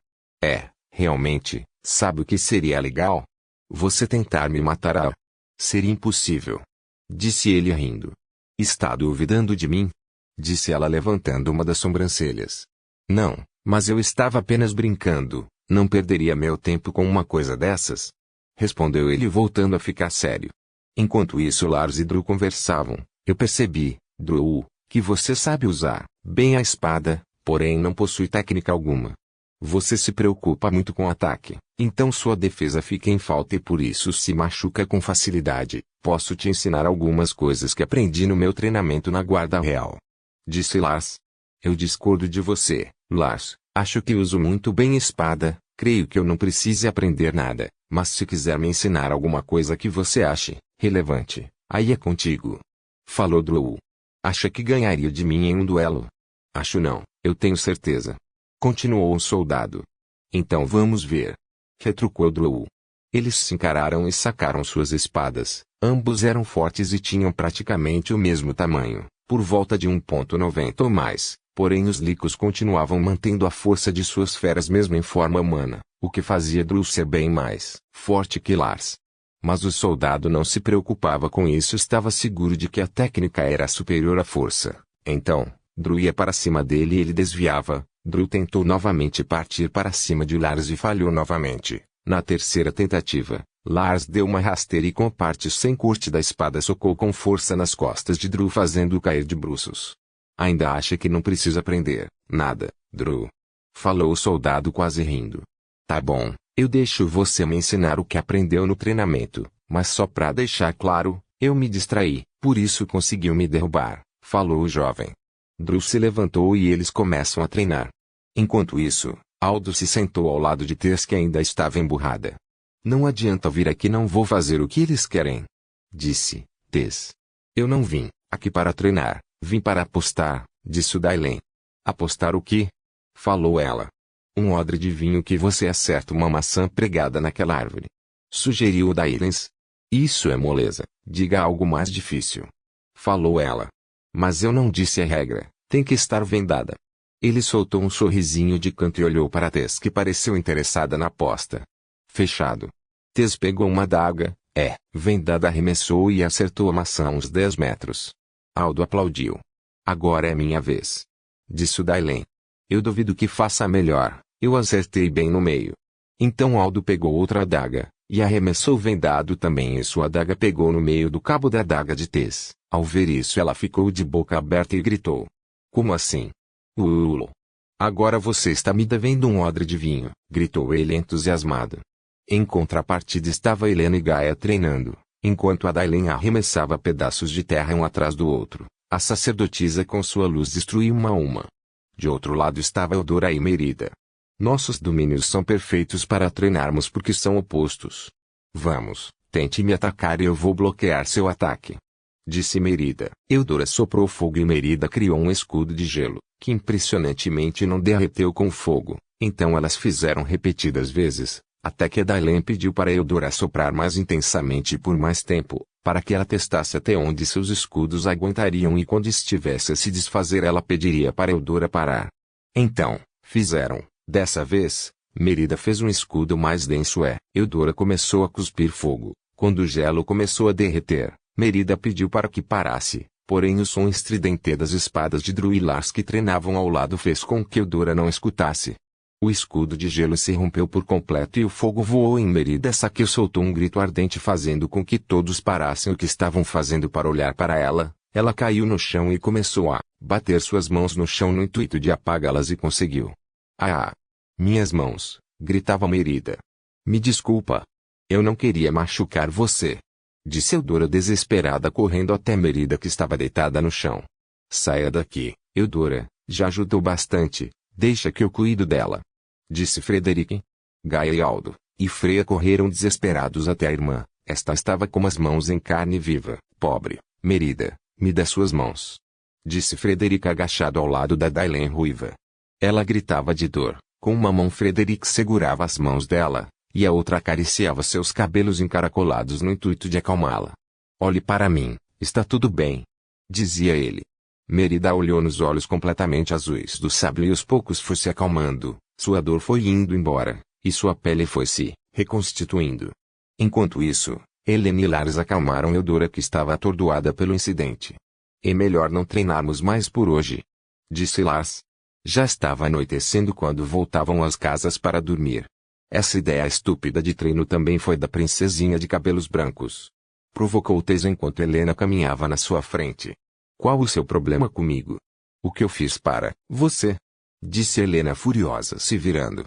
Realmente, sabe o que seria legal? Você tentar me matar Seria impossível. Disse ele rindo. Está duvidando de mim? Disse ela levantando uma das sobrancelhas. Não, mas eu estava apenas brincando, não perderia meu tempo com uma coisa dessas. Respondeu ele voltando a ficar sério. Enquanto isso Lars e Drew conversavam, eu percebi, Drew, que você sabe usar bem a espada, porém não possui técnica alguma. Você se preocupa muito com o ataque, então sua defesa fica em falta e por isso se machuca com facilidade. Posso te ensinar algumas coisas que aprendi no meu treinamento na Guarda Real. Disse Lars. Eu discordo de você, Lars. Acho que uso muito bem a espada. Creio que eu não precise aprender nada. Mas se quiser me ensinar alguma coisa que você ache relevante, aí é contigo. Falou Drew. Acha que ganharia de mim em um duelo? Acho não, eu tenho certeza. Continuou o soldado. Então vamos ver. Retrucou Drew. Eles se encararam e sacaram suas espadas. Ambos eram fortes e tinham praticamente o mesmo tamanho, por volta de 1,90 ou mais, porém os licos continuavam mantendo a força de suas feras mesmo em forma humana, o que fazia Drew ser bem mais forte que Lars. Mas o soldado não se preocupava com isso, estava seguro de que a técnica era superior à força. Então, Drew ia para cima dele e ele desviava. Drew tentou novamente partir para cima de Lars e falhou novamente. Na terceira tentativa, Lars deu uma rasteira e com a parte sem corte da espada socou com força nas costas de Drew fazendo-o cair de bruços. Ainda acha que não precisa aprender nada, Drew? Falou o soldado quase rindo. Tá bom, eu deixo você me ensinar o que aprendeu no treinamento, mas só pra deixar claro, eu me distraí, por isso conseguiu me derrubar, falou o jovem. Drew se levantou e eles começam a treinar. Enquanto isso, Aldo se sentou ao lado de Tess, que ainda estava emburrada. Não adianta vir aqui, não vou fazer o que eles querem, disse Tess. Eu não vim aqui para treinar, vim para apostar, disse o Dailen. Apostar o quê? Falou ela. Um odre de vinho que você acerta uma maçã pregada naquela árvore. Sugeriu o Dailens. Isso é moleza, diga algo mais difícil. Falou ela. Mas eu não disse a regra, tem que estar vendada. Ele soltou um sorrisinho de canto e olhou para Tess, que pareceu interessada na aposta. Fechado. Tess pegou uma adaga, vendada, arremessou e acertou a maçã a uns 10 metros. Aldo aplaudiu. Agora é minha vez, disse o Dailen. Eu duvido que faça melhor, eu acertei bem no meio. Então Aldo pegou outra adaga, e arremessou vendado também, e sua adaga pegou no meio do cabo da adaga de Tess. Ao ver isso, ela ficou de boca aberta e gritou. Como assim? Ulo. Agora você está me devendo um odre de vinho, gritou ele entusiasmado. Em contrapartida estava Helena e Gaia treinando, enquanto a Dailen arremessava pedaços de terra um atrás do outro. A sacerdotisa com sua luz destruía uma a uma. De outro lado estava Eudora e Merida. Nossos domínios são perfeitos para treinarmos porque são opostos. Vamos, tente me atacar e eu vou bloquear seu ataque, disse Merida. Eudora soprou fogo e Merida criou um escudo de gelo, que impressionantemente não derreteu com fogo. Então elas fizeram repetidas vezes, até que a Dailen pediu para Eudora soprar mais intensamente e por mais tempo, para que ela testasse até onde seus escudos aguentariam, e quando estivesse a se desfazer ela pediria para Eudora parar. Então, fizeram. Dessa vez, Merida fez um escudo mais denso e Eudora começou a cuspir fogo. Quando o gelo começou a derreter, Merida pediu para que parasse, porém o som estridente das espadas de Drew e Lars que treinavam ao lado fez com que Eudora não escutasse. O escudo de gelo se rompeu por completo e o fogo voou em Merida. Que soltou um grito ardente, fazendo com que todos parassem o que estavam fazendo para olhar para ela. Ela caiu no chão e começou a bater suas mãos no chão no intuito de apagá-las, e conseguiu. Ah! Minhas mãos! Gritava Merida. Me desculpa. Eu não queria machucar você, disse Eudora desesperada, correndo até Merida, que estava deitada no chão. Saia daqui, Eudora, já ajudou bastante, deixa que eu cuido dela, disse Frederic. Gaia e Aldo e Freya correram desesperados até a irmã. Esta estava com as mãos em carne viva. Pobre Merida, me dá suas mãos, disse Frederic agachado ao lado da Dailen ruiva. Ela gritava de dor. Com uma mão Frederic segurava as mãos dela, e a outra acariciava seus cabelos encaracolados no intuito de acalmá-la. Olhe para mim, está tudo bem, dizia ele. Merida olhou nos olhos completamente azuis do sábio e aos poucos foi se acalmando, sua dor foi indo embora, e sua pele foi se reconstituindo. Enquanto isso, Helena e Lars acalmaram Eudora, que estava atordoada pelo incidente. É melhor não treinarmos mais por hoje, disse Lars. Já estava anoitecendo quando voltavam às casas para dormir. Essa ideia estúpida de treino também foi da princesinha de cabelos brancos. Provocou Tess enquanto Helena caminhava na sua frente. Qual o seu problema comigo? O que eu fiz para você? Disse Helena furiosa, se virando.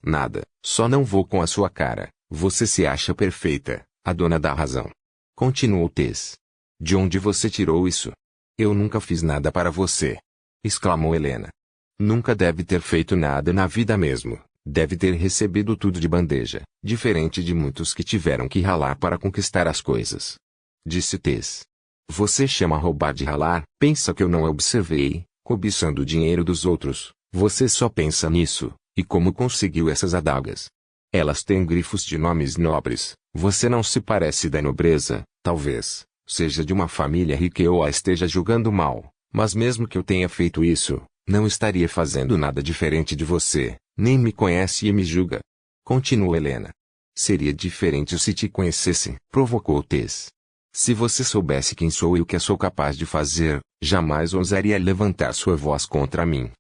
Nada, só não vou com a sua cara. Você se acha perfeita, a dona da razão. Continuou Tess. De onde você tirou isso? Eu nunca fiz nada para você, exclamou Helena. Nunca deve ter feito nada na vida mesmo, deve ter recebido tudo de bandeja, diferente de muitos que tiveram que ralar para conquistar as coisas, disse Tess. Você chama roubar de ralar? Pensa que eu não observei, cobiçando o dinheiro dos outros, você só pensa nisso, e como conseguiu essas adagas? Elas têm grifos de nomes nobres, você não se parece da nobreza, talvez, seja de uma família rica ou a esteja julgando mal, mas mesmo que eu tenha feito isso, não estaria fazendo nada diferente de você, nem me conhece e me julga. Continuou Helena. Seria diferente se te conhecesse, provocou Tess. Se você soubesse quem sou e o que sou capaz de fazer, jamais ousaria levantar sua voz contra mim,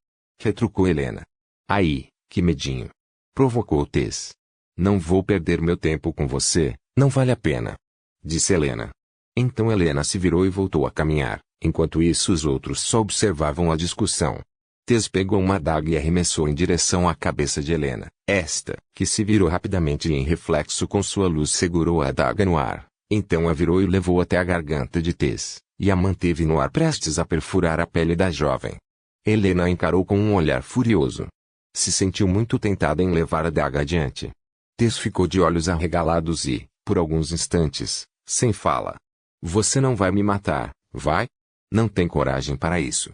retrucou Helena. Aí, que medinho, provocou Tess. Não vou perder meu tempo com você, não vale a pena, disse Helena. Então Helena se virou e voltou a caminhar, enquanto isso os outros só observavam a discussão. Tess pegou uma adaga e arremessou em direção à cabeça de Helena. Esta, que se virou rapidamente e em reflexo com sua luz segurou a adaga no ar. Então a virou e levou até a garganta de Tess, e a manteve no ar prestes a perfurar a pele da jovem. Helena a encarou com um olhar furioso. Se sentiu muito tentada em levar a daga adiante. Tess ficou de olhos arregalados e, por alguns instantes, sem fala. Você não vai me matar, vai? Não tem coragem para isso.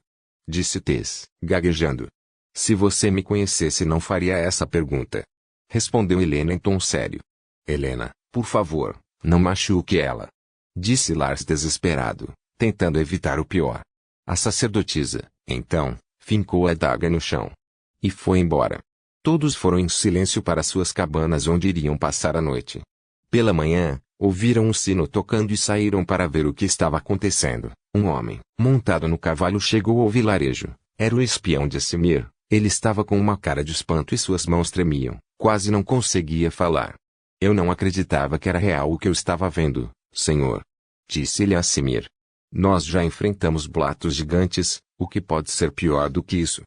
Disse Tess, gaguejando. Se você me conhecesse não faria essa pergunta. Respondeu Helena em tom sério. Helena, por favor, não machuque ela. Disse Lars desesperado, tentando evitar o pior. A sacerdotisa, então, fincou a adaga no chão. E foi embora. Todos foram em silêncio para suas cabanas onde iriam passar a noite. Pela manhã, ouviram um sino tocando e saíram para ver o que estava acontecendo. Um homem, montado no cavalo, chegou ao vilarejo. Era o espião de Simir. Ele estava com uma cara de espanto e suas mãos tremiam. Quase não conseguia falar. Eu não acreditava que era real o que eu estava vendo, senhor. Disse-lhe a Simir. Nós já enfrentamos blatos gigantes, o que pode ser pior do que isso?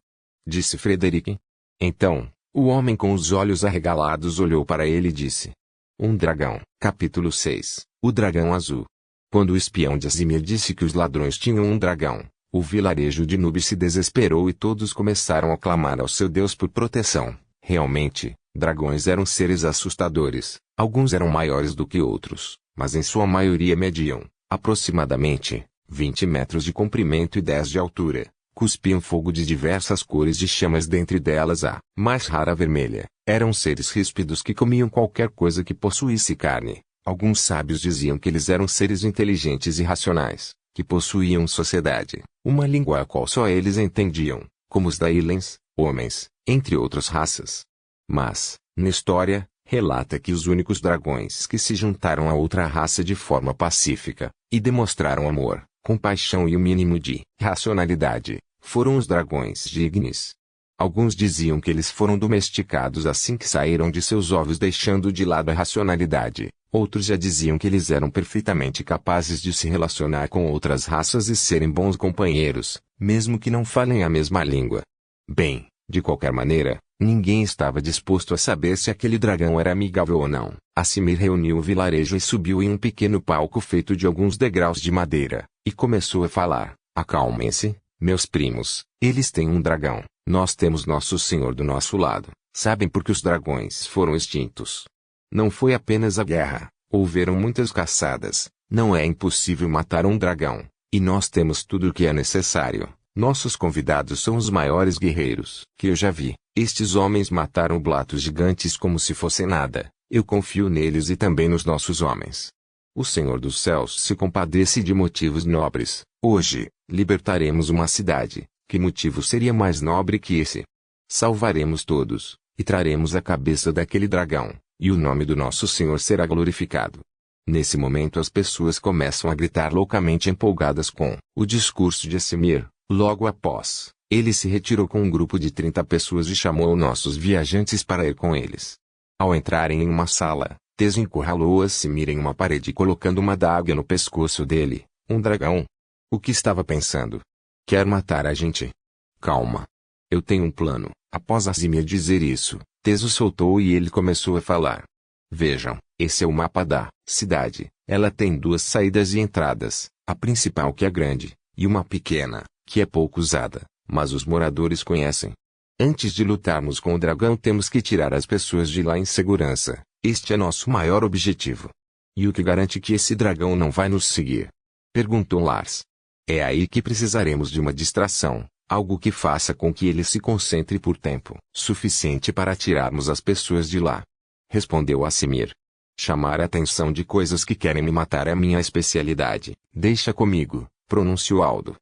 Disse Frederic. Então, o homem com os olhos arregalados olhou para ele e disse. Um dragão. Capítulo 6. O dragão azul. Quando o espião de Simir disse que os ladrões tinham um dragão, o vilarejo de Nub se desesperou e todos começaram a clamar ao seu Deus por proteção. Realmente, dragões eram seres assustadores. Alguns eram maiores do que outros, mas em sua maioria mediam, aproximadamente, 20 metros de comprimento e 10 de altura. Cuspiam fogo de diversas cores de chamas, dentre delas a mais rara vermelha. Eram seres ríspidos que comiam qualquer coisa que possuísse carne. Alguns sábios diziam que eles eram seres inteligentes e racionais, que possuíam sociedade, uma língua a qual só eles entendiam, como os Dailens, homens, entre outras raças. Mas, na história, relata que os únicos dragões que se juntaram a outra raça de forma pacífica, e demonstraram amor, compaixão e o mínimo de racionalidade, foram os dragões de Ignis. Alguns diziam que eles foram domesticados assim que saíram de seus ovos, deixando de lado a racionalidade. Outros já diziam que eles eram perfeitamente capazes de se relacionar com outras raças e serem bons companheiros, mesmo que não falem a mesma língua. Bem, de qualquer maneira, ninguém estava disposto a saber se aquele dragão era amigável ou não. Simir reuniu o vilarejo e subiu em um pequeno palco feito de alguns degraus de madeira, e começou a falar. Acalmem-se, meus primos, eles têm um dragão, nós temos nosso senhor do nosso lado. Sabem por que os dragões foram extintos? Não foi apenas a guerra, houveram muitas caçadas, não é impossível matar um dragão, e nós temos tudo o que é necessário. Nossos convidados são os maiores guerreiros que eu já vi. Estes homens mataram blatos gigantes como se fosse nada. Eu confio neles e também nos nossos homens. O Senhor dos Céus se compadece de motivos nobres. Hoje, libertaremos uma cidade. Que motivo seria mais nobre que esse? Salvaremos todos, e traremos a cabeça daquele dragão, e o nome do nosso Senhor será glorificado. Nesse momento as pessoas começam a gritar loucamente empolgadas com o discurso de Simir. Logo após, ele se retirou com um grupo de 30 pessoas e chamou nossos viajantes para ir com eles. Ao entrarem em uma sala, Tess encurralou a Simir em uma parede colocando uma adaga no pescoço dele. Um dragão? O que estava pensando? Quer matar a gente? Calma. Eu tenho um plano. Após Simir dizer isso, Tess o soltou e ele começou a falar. Vejam, esse é o mapa da cidade. Ela tem 2 saídas e entradas, a principal que é grande, e uma pequena, que é pouco usada, mas os moradores conhecem. Antes de lutarmos com o dragão temos que tirar as pessoas de lá em segurança. Este é nosso maior objetivo. E o que garante que esse dragão não vai nos seguir? Perguntou Lars. É aí que precisaremos de uma distração, algo que faça com que ele se concentre por tempo suficiente para tirarmos as pessoas de lá. Respondeu Simir. Chamar a atenção de coisas que querem me matar é a minha especialidade. Deixa comigo, pronunciou Aldo.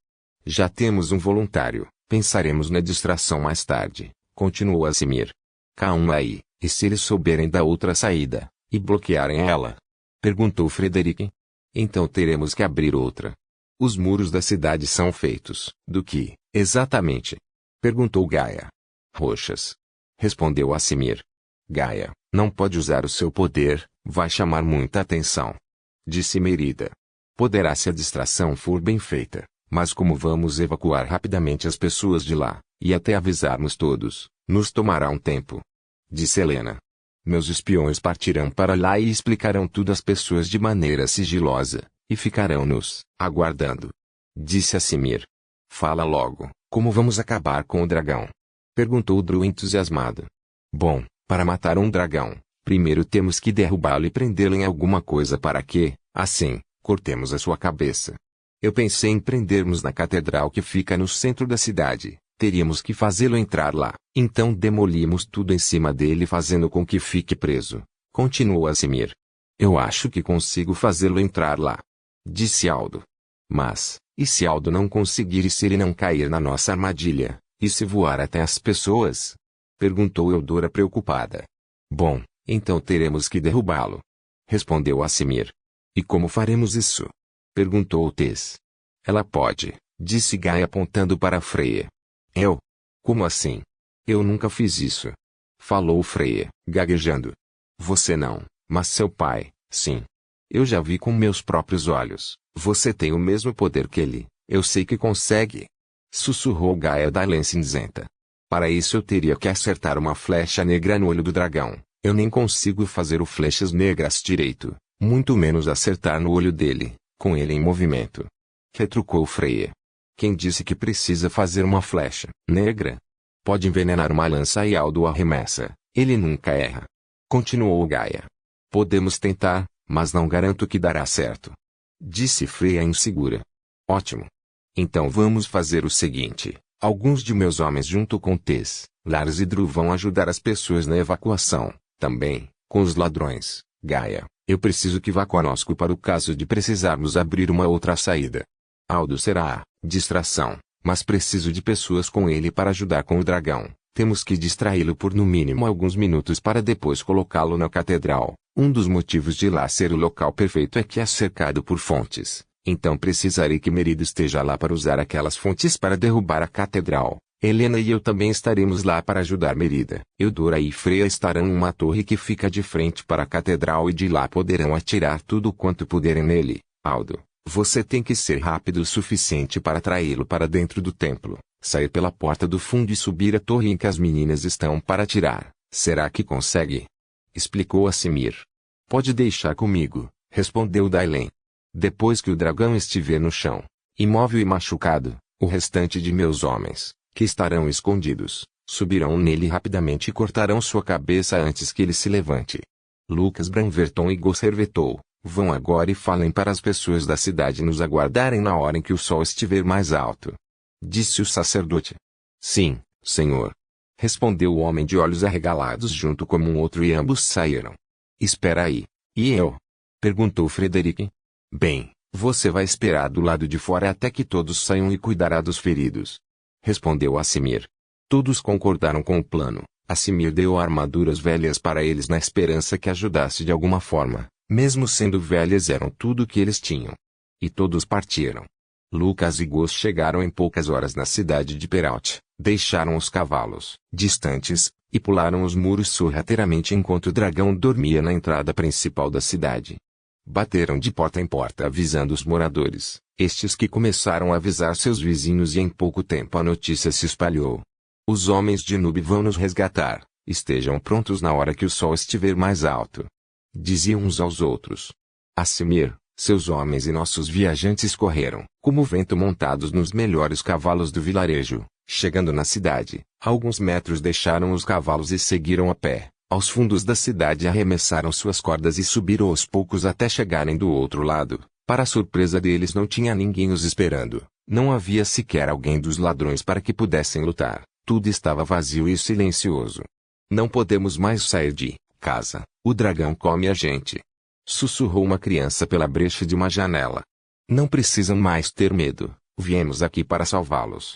Já temos um voluntário, pensaremos na distração mais tarde, continuou Simir. Calma aí, e se eles souberem da outra saída, e bloquearem ela? Perguntou Frederic. Então teremos que abrir outra. Os muros da cidade são feitos, do que, exatamente? Perguntou Gaia. Rochas. Respondeu Simir. Gaia, não pode usar o seu poder, vai chamar muita atenção. Disse Merida. Poderá se a distração for bem feita. Mas como vamos evacuar rapidamente as pessoas de lá, e até avisarmos todos, nos tomará um tempo. Disse Helena. Meus espiões partirão para lá e explicarão tudo às pessoas de maneira sigilosa, e ficarão nos aguardando. Disse Simir. Fala logo, Como vamos acabar com o dragão? Perguntou Drew entusiasmado. Bom, para matar um dragão, primeiro temos que derrubá-lo e prendê-lo em alguma coisa para que, assim, cortemos a sua cabeça. Eu pensei em prendermos na catedral que fica no centro da cidade. Teríamos que fazê-lo entrar lá. Então demolimos tudo em cima dele fazendo com que fique preso. Continuou Asimir. Eu acho que consigo fazê-lo entrar lá. Disse Aldo. Mas, e se Aldo não conseguir e se ele não cair na nossa armadilha, e se voar até as pessoas? Perguntou Eudora preocupada. Bom, então teremos que derrubá-lo. Respondeu Asimir. E como faremos isso? Perguntou Tess. Ela pode, disse Gaia apontando para Freya. Eu? Como assim? Eu nunca fiz isso. Falou Freya, gaguejando. Você não, mas seu pai, sim. Eu já vi com meus próprios olhos. Você tem o mesmo poder que ele, eu sei que consegue. Sussurrou Gaia Dailen cinzenta. Para isso eu teria que acertar uma flecha negra no olho do dragão. Eu nem consigo fazer o flechas negras direito, muito menos acertar no olho dele, com ele em movimento. Retrucou Freya. Quem disse que precisa fazer uma flecha negra? Pode envenenar uma lança e Aldo arremessa. Ele nunca erra. Continuou Gaia. Podemos tentar, mas não garanto que dará certo. Disse Freya insegura. Ótimo. Então vamos fazer o seguinte. Alguns de meus homens junto com Tess, Lars e Drew vão ajudar as pessoas na evacuação. Também, com os ladrões. Gaia, eu preciso que vá conosco para o caso de precisarmos abrir uma outra saída. Aldo será a distração, mas preciso de pessoas com ele para ajudar com o dragão. Temos que distraí-lo por no mínimo alguns minutos para depois colocá-lo na catedral. Um dos motivos de lá ser o local perfeito é que é cercado por fontes. Então precisarei que Merida esteja lá para usar aquelas fontes para derrubar a catedral. Helena e eu também estaremos lá para ajudar Merida. Eudora e Freya estarão em uma torre que fica de frente para a catedral e de lá poderão atirar tudo quanto puderem nele. Aldo, você tem que ser rápido o suficiente para atraí-lo para dentro do templo, sair pela porta do fundo e subir a torre em que as meninas estão para atirar. Será que consegue? Explicou Asimir. Pode deixar comigo, respondeu Dailen. Depois que o dragão estiver no chão, imóvel e machucado, o restante de meus homens, que estarão escondidos, subirão nele rapidamente e cortarão sua cabeça antes que ele se levante. Lucas Branverton e Gosservetou, vão agora e falem para as pessoas da cidade nos aguardarem na hora em que o sol estiver mais alto. Disse o sacerdote. Sim, senhor. Respondeu o homem de olhos arregalados junto com um outro e ambos saíram. Espera aí. E eu? Perguntou Frederic. Bem, você vai esperar do lado de fora até que todos saiam e cuidará dos feridos. Respondeu Asimir. Todos concordaram com o plano. Asimir deu armaduras velhas para eles na esperança que ajudasse de alguma forma, mesmo sendo velhas eram tudo o que eles tinham. E todos partiram. Lucas e Gos chegaram em poucas horas na cidade de Peralt, deixaram os cavalos distantes, e pularam os muros sorrateiramente enquanto o dragão dormia na entrada principal da cidade. Bateram de porta em porta avisando os moradores, estes que começaram a avisar seus vizinhos e em pouco tempo a notícia se espalhou. Os homens de Nub vão nos resgatar, estejam prontos na hora que o sol estiver mais alto. Diziam uns aos outros. Asimir, seus homens e nossos viajantes correram, como vento montados nos melhores cavalos do vilarejo. Chegando na cidade, a alguns metros deixaram os cavalos e seguiram a pé. Aos fundos da cidade arremessaram suas cordas e subiram aos poucos até chegarem do outro lado. Para a surpresa deles não tinha ninguém os esperando. Não havia sequer alguém dos ladrões para que pudessem lutar. Tudo estava vazio e silencioso. Não podemos mais sair de casa. O dragão come a gente. Sussurrou uma criança pela brecha de uma janela. Não precisam mais ter medo. Viemos aqui para salvá-los.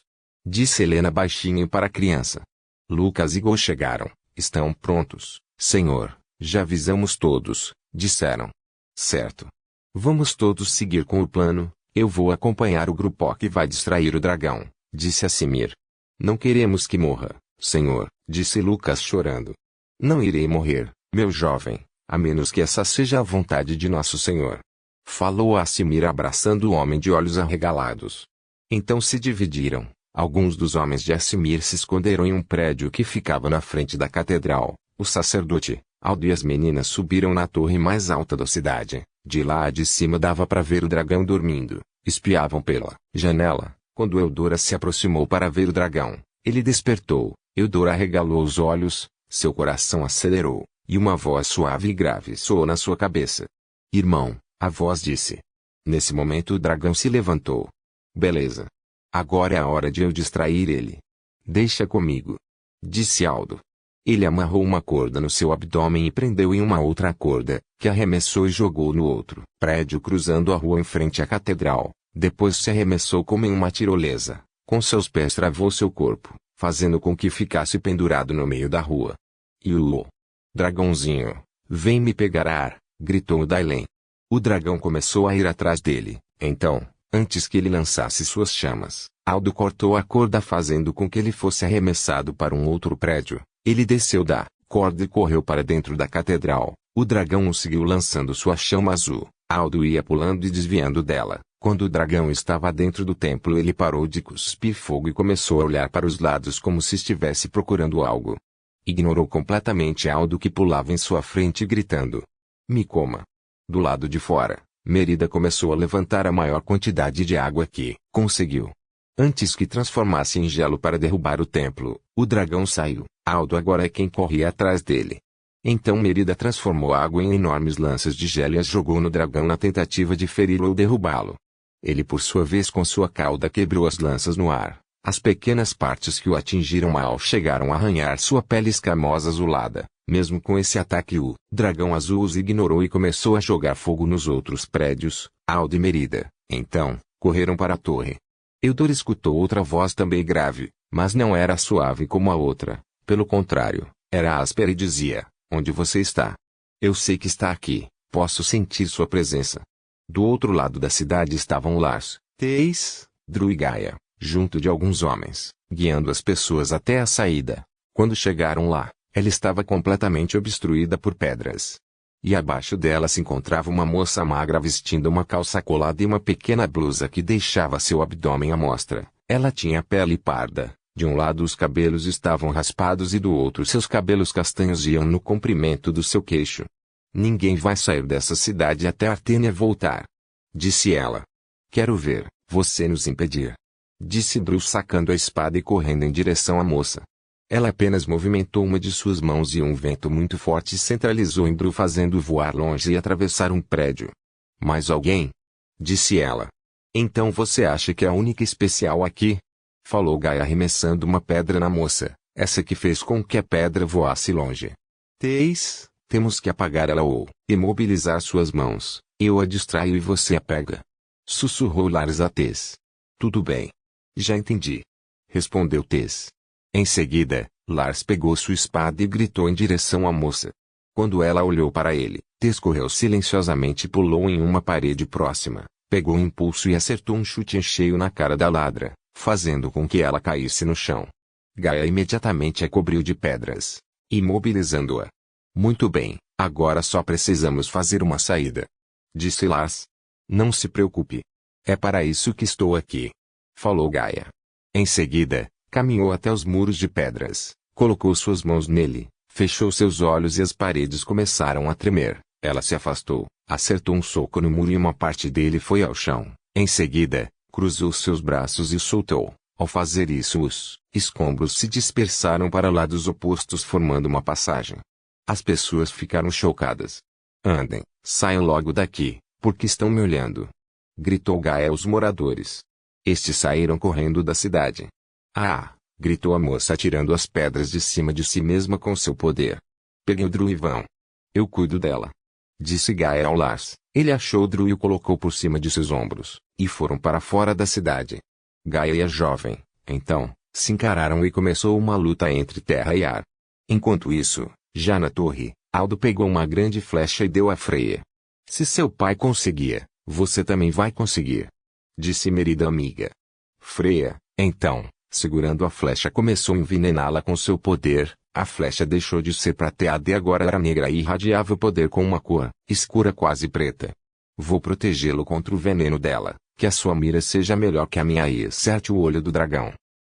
Disse Helena baixinho para a criança. Lucas e Gol chegaram. Estão prontos, senhor. Já avisamos todos, disseram. Certo. Vamos todos seguir com o plano. Eu vou acompanhar o grupo que vai distrair o dragão, disse Asimir. Não queremos que morra, senhor, disse Lucas chorando. Não irei morrer, meu jovem, a menos que essa seja a vontade de nosso senhor. Falou Asimir abraçando o homem de olhos arregalados. Então se dividiram. Alguns dos homens de Asimir se esconderam em um prédio que ficava na frente da catedral. O sacerdote, Aldo e as meninas subiram na torre mais alta da cidade. De lá de cima dava para ver o dragão dormindo. Espiavam pela janela, Quando Eudora se aproximou para ver o dragão, ele despertou. Eudora arregalou os olhos, seu coração acelerou, e uma voz suave e grave soou na sua cabeça. Irmão, a voz disse. Nesse momento o dragão se levantou. Beleza. Agora é a hora de eu distrair ele. Deixa comigo. Disse Aldo. Ele amarrou uma corda no seu abdômen e prendeu em uma outra corda, que arremessou e jogou no outro prédio cruzando a rua em frente à catedral. Depois se arremessou como em uma tirolesa. Com seus pés travou seu corpo, fazendo com que ficasse pendurado no meio da rua. Iulô. Dragãozinho, vem me pegar, gritou o Dailen. O dragão começou a ir atrás dele. Então, antes que ele lançasse suas chamas, Aldo cortou a corda fazendo com que ele fosse arremessado para um outro prédio. Ele desceu da corda e correu para dentro da catedral. O dragão o seguiu lançando sua chama azul. Aldo ia pulando e desviando dela. Quando o dragão estava dentro do templo, ele parou de cuspir fogo e começou a olhar para os lados como se estivesse procurando algo. Ignorou completamente Aldo que pulava em sua frente gritando: me coma. Do lado de fora, Merida começou a levantar a maior quantidade de água que conseguiu. Antes que transformasse em gelo para derrubar o templo, o dragão saiu. Aldo agora é quem corria atrás dele. Então Merida transformou a água em enormes lanças de gelo e as jogou no dragão na tentativa de feri-lo ou derrubá-lo. Ele por sua vez com sua cauda quebrou as lanças no ar. As pequenas partes que o atingiram mal chegaram a arranhar sua pele escamosa azulada. Mesmo com esse ataque o dragão azul os ignorou e começou a jogar fogo nos outros prédios. Aldo e Merida, então, correram para a torre. Eudora escutou outra voz também grave, mas não era suave como a outra. Pelo contrário, era áspera e dizia: onde você está? Eu sei que está aqui, posso sentir sua presença. Do outro lado da cidade estavam Lars, Teis, Dru e Gaia, junto de alguns homens, guiando as pessoas até a saída. Quando chegaram lá, ela estava completamente obstruída por pedras. E abaixo dela se encontrava uma moça magra vestindo uma calça colada e uma pequena blusa que deixava seu abdômen à mostra. Ela tinha pele parda. De um lado os cabelos estavam raspados e do outro seus cabelos castanhos iam no comprimento do seu queixo. Ninguém vai sair dessa cidade até Artênia voltar. Disse ela. Quero ver você nos impedir. Disse Dru sacando a espada e correndo em direção à moça. Ela apenas movimentou uma de suas mãos e um vento muito forte centralizou em Dru fazendo voar longe e atravessar um prédio. Mais alguém? Disse ela. Então você acha que é a única especial aqui? Falou Gaia arremessando uma pedra na moça, essa que fez com que a pedra voasse longe. Teis, temos que apagar ela ou imobilizar suas mãos. Eu a distraio e você a pega. Sussurrou Lars a Tez. Tudo bem. Já entendi. Respondeu Tez. Em seguida, Lars pegou sua espada e gritou em direção à moça. Quando ela olhou para ele, Tez correu silenciosamente e pulou em uma parede próxima, pegou um impulso e acertou um chute em cheio na cara da ladra, fazendo com que ela caísse no chão. Gaia imediatamente a cobriu de pedras, imobilizando-a. Muito bem, agora só precisamos fazer uma saída. Disse Lars. Não se preocupe. É para isso que estou aqui. Falou Gaia. Em seguida, caminhou até os muros de pedras, colocou suas mãos nele, fechou seus olhos e as paredes começaram a tremer. Ela se afastou, acertou um soco no muro e uma parte dele foi ao chão. Em seguida, cruzou seus braços e soltou. Ao fazer isso os escombros se dispersaram para lados opostos formando uma passagem. As pessoas ficaram chocadas. Andem, saiam logo daqui, porque estão me olhando. Gritou Gaia aos moradores. Estes saíram correndo da cidade. Ah! Gritou a moça atirando as pedras de cima de si mesma com seu poder. Peguem o Dru e vão. Eu cuido dela. Disse Gaia ao Lars. Ele achou o Dru e o colocou por cima de seus ombros, e foram para fora da cidade. Gaia e a jovem, então, se encararam e começou uma luta entre terra e ar. Enquanto isso, já na torre, Aldo pegou uma grande flecha e deu a Freya. Se seu pai conseguia, você também vai conseguir. Disse Merida amiga. Freya, então, segurando a flecha começou a envenená-la com seu poder. A flecha deixou de ser prateada e agora era negra e irradiava o poder com uma cor escura quase preta. Vou protegê-lo contra o veneno dela, que a sua mira seja melhor que a minha e acerte o olho do dragão.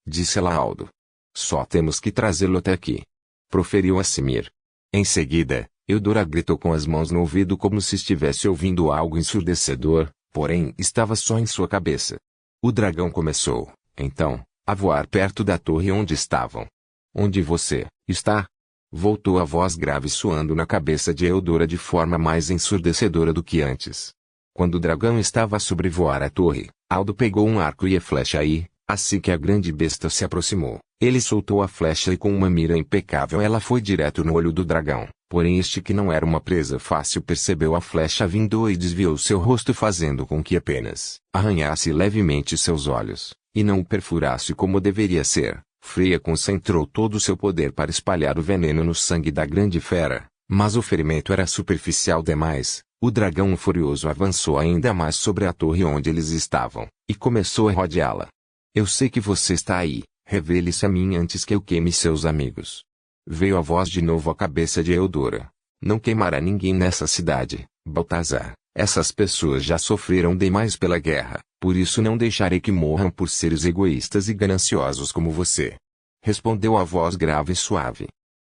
Disse ela a Aldo. Só temos que trazê-lo até aqui. Proferiu a Simir. Em seguida, Eudora gritou com as mãos no ouvido como se estivesse ouvindo algo ensurdecedor, porém estava só em sua cabeça. O dragão começou, então, a voar perto da torre onde estavam. Onde você está? Voltou a voz grave soando na cabeça de Eudora de forma mais ensurdecedora do que antes. Quando o dragão estava a sobrevoar a torre, Aldo pegou um arco e a flecha e, assim que a grande besta se aproximou, ele soltou a flecha e com uma mira impecável ela foi direto no olho do dragão. Porém este que não era uma presa fácil percebeu a flecha vindo e desviou seu rosto fazendo com que apenas arranhasse levemente seus olhos, e não o perfurasse como deveria ser. Freya concentrou todo o seu poder para espalhar o veneno no sangue da grande fera, mas o ferimento era superficial demais. O dragão furioso avançou ainda mais sobre a torre onde eles estavam, e começou a rodeá-la. Eu sei que você está aí, revele-se a mim antes que eu queime seus amigos. Veio a voz de novo à cabeça de Eudora. Não queimará ninguém nessa cidade, Baltazar. Essas pessoas já sofreram demais pela guerra, por isso não deixarei que morram por seres egoístas e gananciosos como você. Respondeu a voz grave e suave.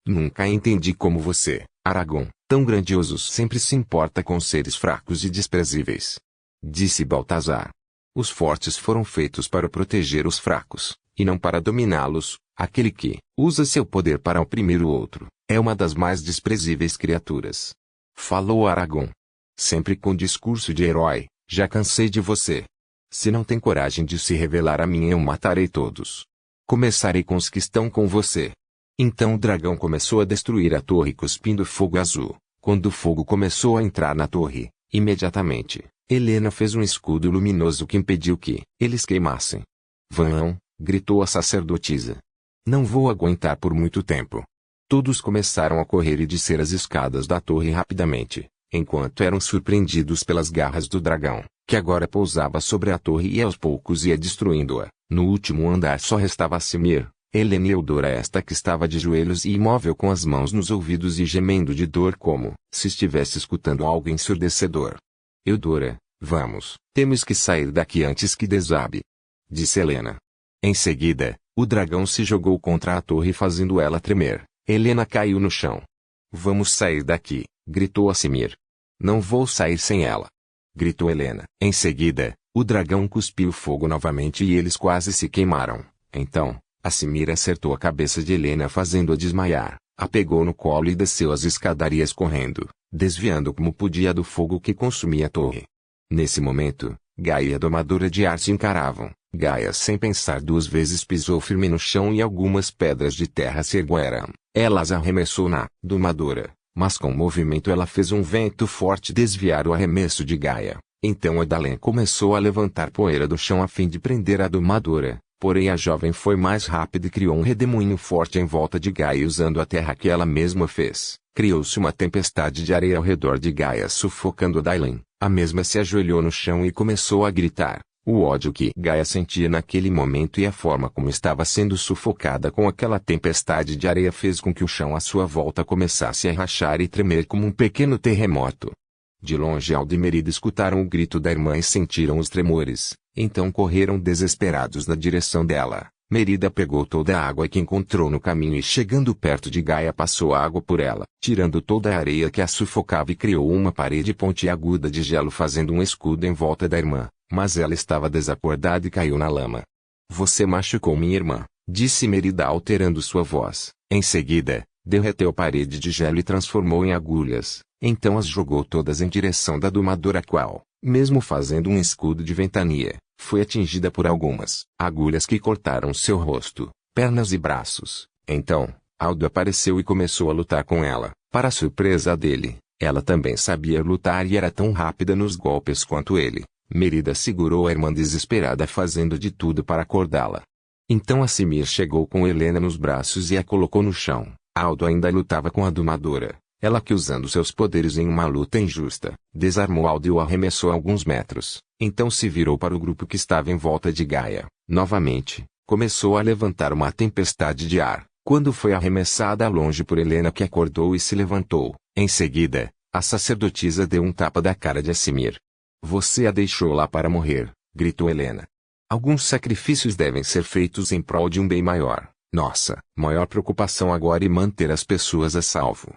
Nunca entendi como você, Aragorn, tão grandioso, sempre se importa com seres fracos e desprezíveis. Disse Baltazar. Os fortes foram feitos para proteger os fracos, e não para dominá-los. Aquele que usa seu poder para oprimir o outro, é uma das mais desprezíveis criaturas. Falou Aragorn. Sempre com discurso de herói, já cansei de você. Se não tem coragem de se revelar a mim eu matarei todos. Começarei com os que estão com você. Então o dragão começou a destruir a torre cuspindo fogo azul. Quando o fogo começou a entrar na torre, imediatamente, Helena fez um escudo luminoso que impediu que eles queimassem. Vão, gritou a sacerdotisa. Não vou aguentar por muito tempo. Todos começaram a correr e descer as escadas da torre rapidamente, enquanto eram surpreendidos pelas garras do dragão, que agora pousava sobre a torre e aos poucos ia destruindo-a. No último andar só restava Simir, Helena e Eudora, esta que estava de joelhos e imóvel com as mãos nos ouvidos e gemendo de dor como se estivesse escutando algo ensurdecedor. Eudora, vamos, temos que sair daqui antes que desabe, disse Helena. Em seguida, o dragão se jogou contra a torre fazendo ela tremer. Helena caiu no chão. Vamos sair daqui, gritou a Simir. Não vou sair sem ela, gritou Helena. Em seguida, o dragão cuspiu fogo novamente e eles quase se queimaram. Então, a Simir acertou a cabeça de Helena fazendo-a desmaiar, a pegou no colo e desceu as escadarias correndo, desviando como podia do fogo que consumia a torre. Nesse momento, Gaia e a domadora de ar se encaravam. Gaia sem pensar duas vezes pisou firme no chão e algumas pedras de terra se ergueram. Ela as arremessou na domadora, mas com o movimento ela fez um vento forte desviar o arremesso de Gaia. Então Adalém começou a levantar poeira do chão a fim de prender a domadora, porém a jovem foi mais rápida e criou um redemoinho forte em volta de Gaia usando a terra que ela mesma fez. Criou-se uma tempestade de areia ao redor de Gaia sufocando Adalém. A mesma se ajoelhou no chão e começou a gritar. O ódio que Gaia sentia naquele momento e a forma como estava sendo sufocada com aquela tempestade de areia fez com que o chão à sua volta começasse a rachar e tremer como um pequeno terremoto. De longe Aldo e Merida escutaram o grito da irmã e sentiram os tremores, então correram desesperados na direção dela. Merida pegou toda a água que encontrou no caminho e chegando perto de Gaia passou a água por ela, tirando toda a areia que a sufocava e criou uma parede pontiaguda de gelo fazendo um escudo em volta da irmã. Mas ela estava desacordada e caiu na lama. Você machucou minha irmã, disse Merida alterando sua voz. Em seguida, derreteu a parede de gelo e transformou em agulhas. Então as jogou todas em direção da domadora qual, mesmo fazendo um escudo de ventania, foi atingida por algumas agulhas que cortaram seu rosto, pernas e braços. Então, Aldo apareceu e começou a lutar com ela. Para surpresa dele, ela também sabia lutar e era tão rápida nos golpes quanto ele. Merida segurou a irmã desesperada fazendo de tudo para acordá-la. Então a Simir chegou com Helena nos braços e a colocou no chão. Aldo ainda lutava com a domadora. Ela que usando seus poderes em uma luta injusta, desarmou Aldo e o arremessou a alguns metros. Então se virou para o grupo que estava em volta de Gaia. Novamente, começou a levantar uma tempestade de ar. Quando foi arremessada longe por Helena que acordou e se levantou. Em seguida, a sacerdotisa deu um tapa da cara de Simir. Você a deixou lá para morrer, gritou Helena. Alguns sacrifícios devem ser feitos em prol de um bem maior. Nossa maior preocupação agora é manter as pessoas a salvo.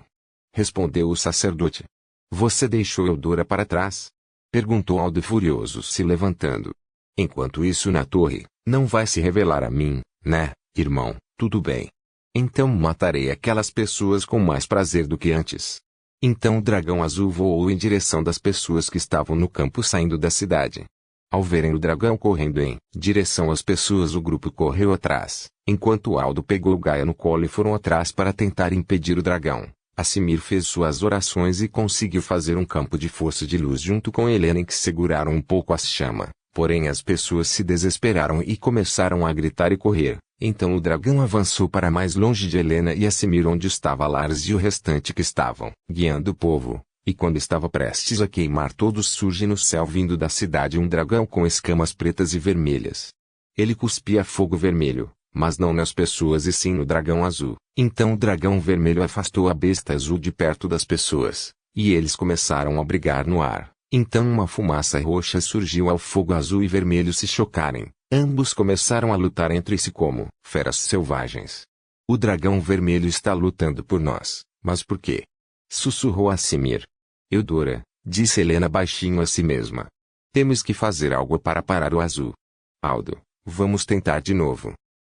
Respondeu o sacerdote. Você deixou Eudora para trás? Perguntou Aldo furioso se levantando. Enquanto isso na torre, não vai se revelar a mim, né, irmão? Tudo bem. Então matarei aquelas pessoas com mais prazer do que antes. Então o dragão azul voou em direção das pessoas que estavam no campo saindo da cidade. Ao verem o dragão correndo em direção às pessoas, o grupo correu atrás, enquanto Aldo pegou Gaia no colo e foram atrás para tentar impedir o dragão. Assimir fez suas orações e conseguiu fazer um campo de força de luz junto com Helena em que seguraram um pouco a chama. Porém as pessoas se desesperaram e começaram a gritar e correr. Então o dragão avançou para mais longe de Helena e Assimir, onde estava Lars e o restante que estavam guiando o povo. E quando estava prestes a queimar todos, surge no céu vindo da cidade um dragão com escamas pretas e vermelhas. Ele cuspia fogo vermelho, mas não nas pessoas e sim no dragão azul. Então o dragão vermelho afastou a besta azul de perto das pessoas, e eles começaram a brigar no ar. Então uma fumaça roxa surgiu ao fogo azul e vermelho se chocarem. Ambos começaram a lutar entre si como feras selvagens. O dragão vermelho está lutando por nós, mas por quê? Sussurrou Assimir. Eudora, disse Helena baixinho a si mesma. Temos que fazer algo para parar o azul. Aldo, vamos tentar de novo.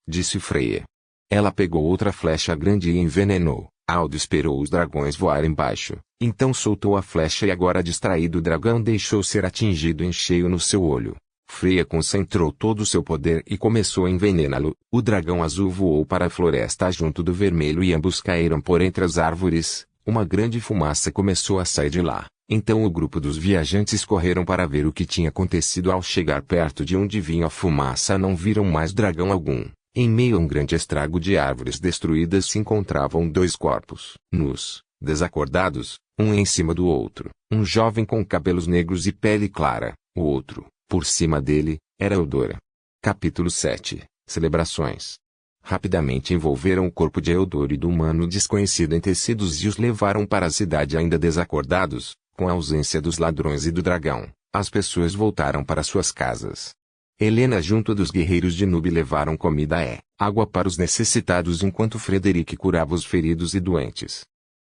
Disse Freya. Ela pegou outra flecha grande e envenenou. Aldo esperou os dragões voarem baixo, então soltou a flecha e agora distraído o dragão deixou ser atingido em cheio no seu olho. Freya concentrou todo o seu poder e começou a envenená-lo. O dragão azul voou para a floresta junto do vermelho e ambos caíram por entre as árvores. Uma grande fumaça começou a sair de lá. Então o grupo dos viajantes correram para ver o que tinha acontecido. Ao chegar perto de onde vinha a fumaça não viram mais dragão algum. Em meio a um grande estrago de árvores destruídas se encontravam dois corpos, nus, desacordados, um em cima do outro. Um jovem com cabelos negros e pele clara, o outro, por cima dele, era Eudora. Capítulo 7. Celebrações. Rapidamente envolveram o corpo de Eudora e do humano desconhecido em tecidos e os levaram para a cidade ainda desacordados. Com a ausência dos ladrões e do dragão, as pessoas voltaram para suas casas. Helena junto dos guerreiros de Nube levaram comida e água para os necessitados enquanto Frederic curava os feridos e doentes.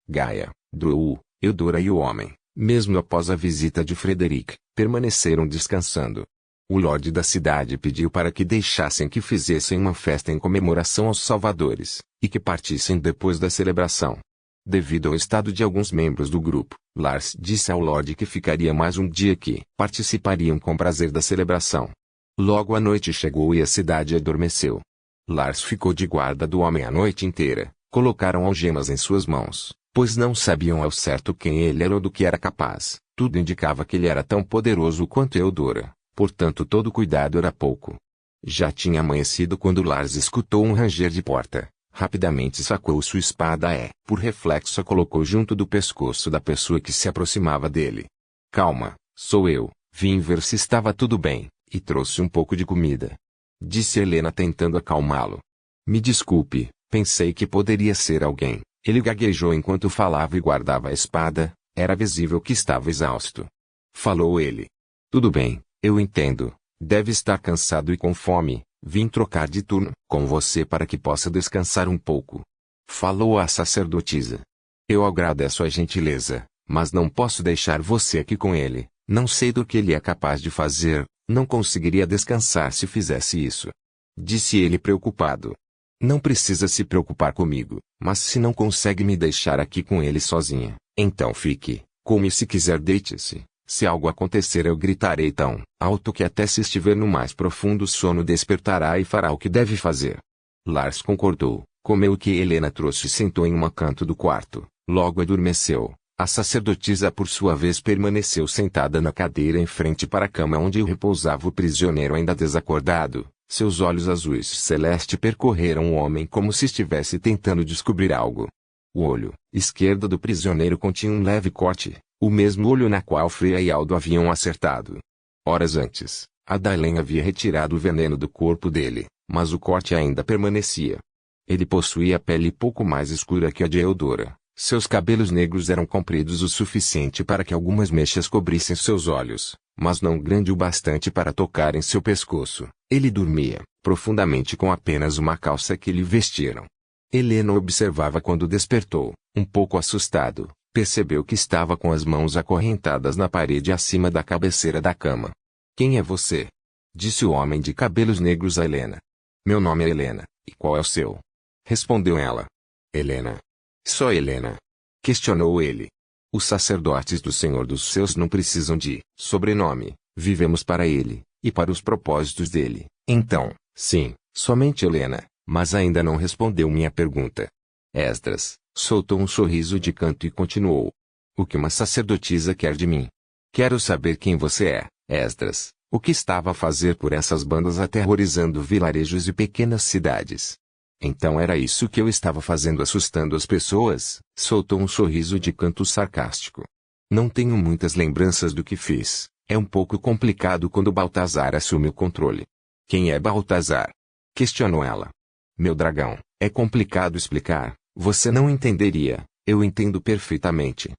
Gaia, Dru, Eudora e o homem, mesmo após a visita de Frederic, permaneceram descansando. O lorde da cidade pediu para que deixassem que fizessem uma festa em comemoração aos salvadores, e que partissem depois da celebração. Devido ao estado de alguns membros do grupo, Lars disse ao lorde que ficaria mais um dia que participariam com prazer da celebração. Logo a noite chegou e a cidade adormeceu. Lars ficou de guarda do homem a noite inteira. Colocaram algemas em suas mãos, pois não sabiam ao certo quem ele era ou do que era capaz. Tudo indicava que ele era tão poderoso quanto Eudora, portanto todo cuidado era pouco. Já tinha amanhecido quando Lars escutou um ranger de porta. Rapidamente sacou sua espada e, por reflexo, a colocou junto do pescoço da pessoa que se aproximava dele. Calma, sou eu, vim ver se estava tudo bem. E trouxe um pouco de comida. Disse Helena tentando acalmá-lo. Me desculpe, pensei que poderia ser alguém. Ele gaguejou enquanto falava e guardava a espada. Era visível que estava exausto. Falou ele. Tudo bem, eu entendo. Deve estar cansado e com fome. Vim trocar de turno com você para que possa descansar um pouco. Falou a sacerdotisa. Eu agradeço a gentileza, mas não posso deixar você aqui com ele. Não sei do que ele é capaz de fazer. Não conseguiria descansar se fizesse isso. Disse ele preocupado. Não precisa se preocupar comigo, mas se não consegue me deixar aqui com ele sozinha, então fique, come e se quiser deite-se. Se algo acontecer eu gritarei tão alto que até se estiver no mais profundo sono despertará e fará o que deve fazer. Lars concordou, comeu o que Helena trouxe e sentou em um canto do quarto, logo adormeceu. A sacerdotisa por sua vez permaneceu sentada na cadeira em frente para a cama onde repousava o prisioneiro ainda desacordado. Seus olhos azuis celeste percorreram o homem como se estivesse tentando descobrir algo. O olho esquerdo do prisioneiro continha um leve corte, o mesmo olho na qual Freya e Aldo haviam acertado. Horas antes, Adalén havia retirado o veneno do corpo dele, mas o corte ainda permanecia. Ele possuía a pele pouco mais escura que a de Eudora. Seus cabelos negros eram compridos o suficiente para que algumas mechas cobrissem seus olhos, mas não grande o bastante para tocar em seu pescoço. Ele dormia profundamente com apenas uma calça que lhe vestiram. Helena observava quando despertou, um pouco assustado, percebeu que estava com as mãos acorrentadas na parede acima da cabeceira da cama. Quem é você? Disse o homem de cabelos negros a Helena. Meu nome é Helena, e qual é o seu? Respondeu ela. Helena. Só Helena. Questionou ele. Os sacerdotes do Senhor dos Céus não precisam de sobrenome, vivemos para ele, e para os propósitos dele. Então, sim, somente Helena, mas ainda não respondeu minha pergunta. Esdras soltou um sorriso de canto e continuou. O que uma sacerdotisa quer de mim? Quero saber quem você é, Esdras. O que estava a fazer por essas bandas aterrorizando vilarejos e pequenas cidades? Então era isso que eu estava fazendo, assustando as pessoas? Soltou um sorriso de canto sarcástico. Não tenho muitas lembranças do que fiz. É um pouco complicado quando Baltazar assume o controle. Quem é Baltazar? Questionou ela. Meu dragão, é complicado explicar. Você não entenderia. Eu entendo perfeitamente.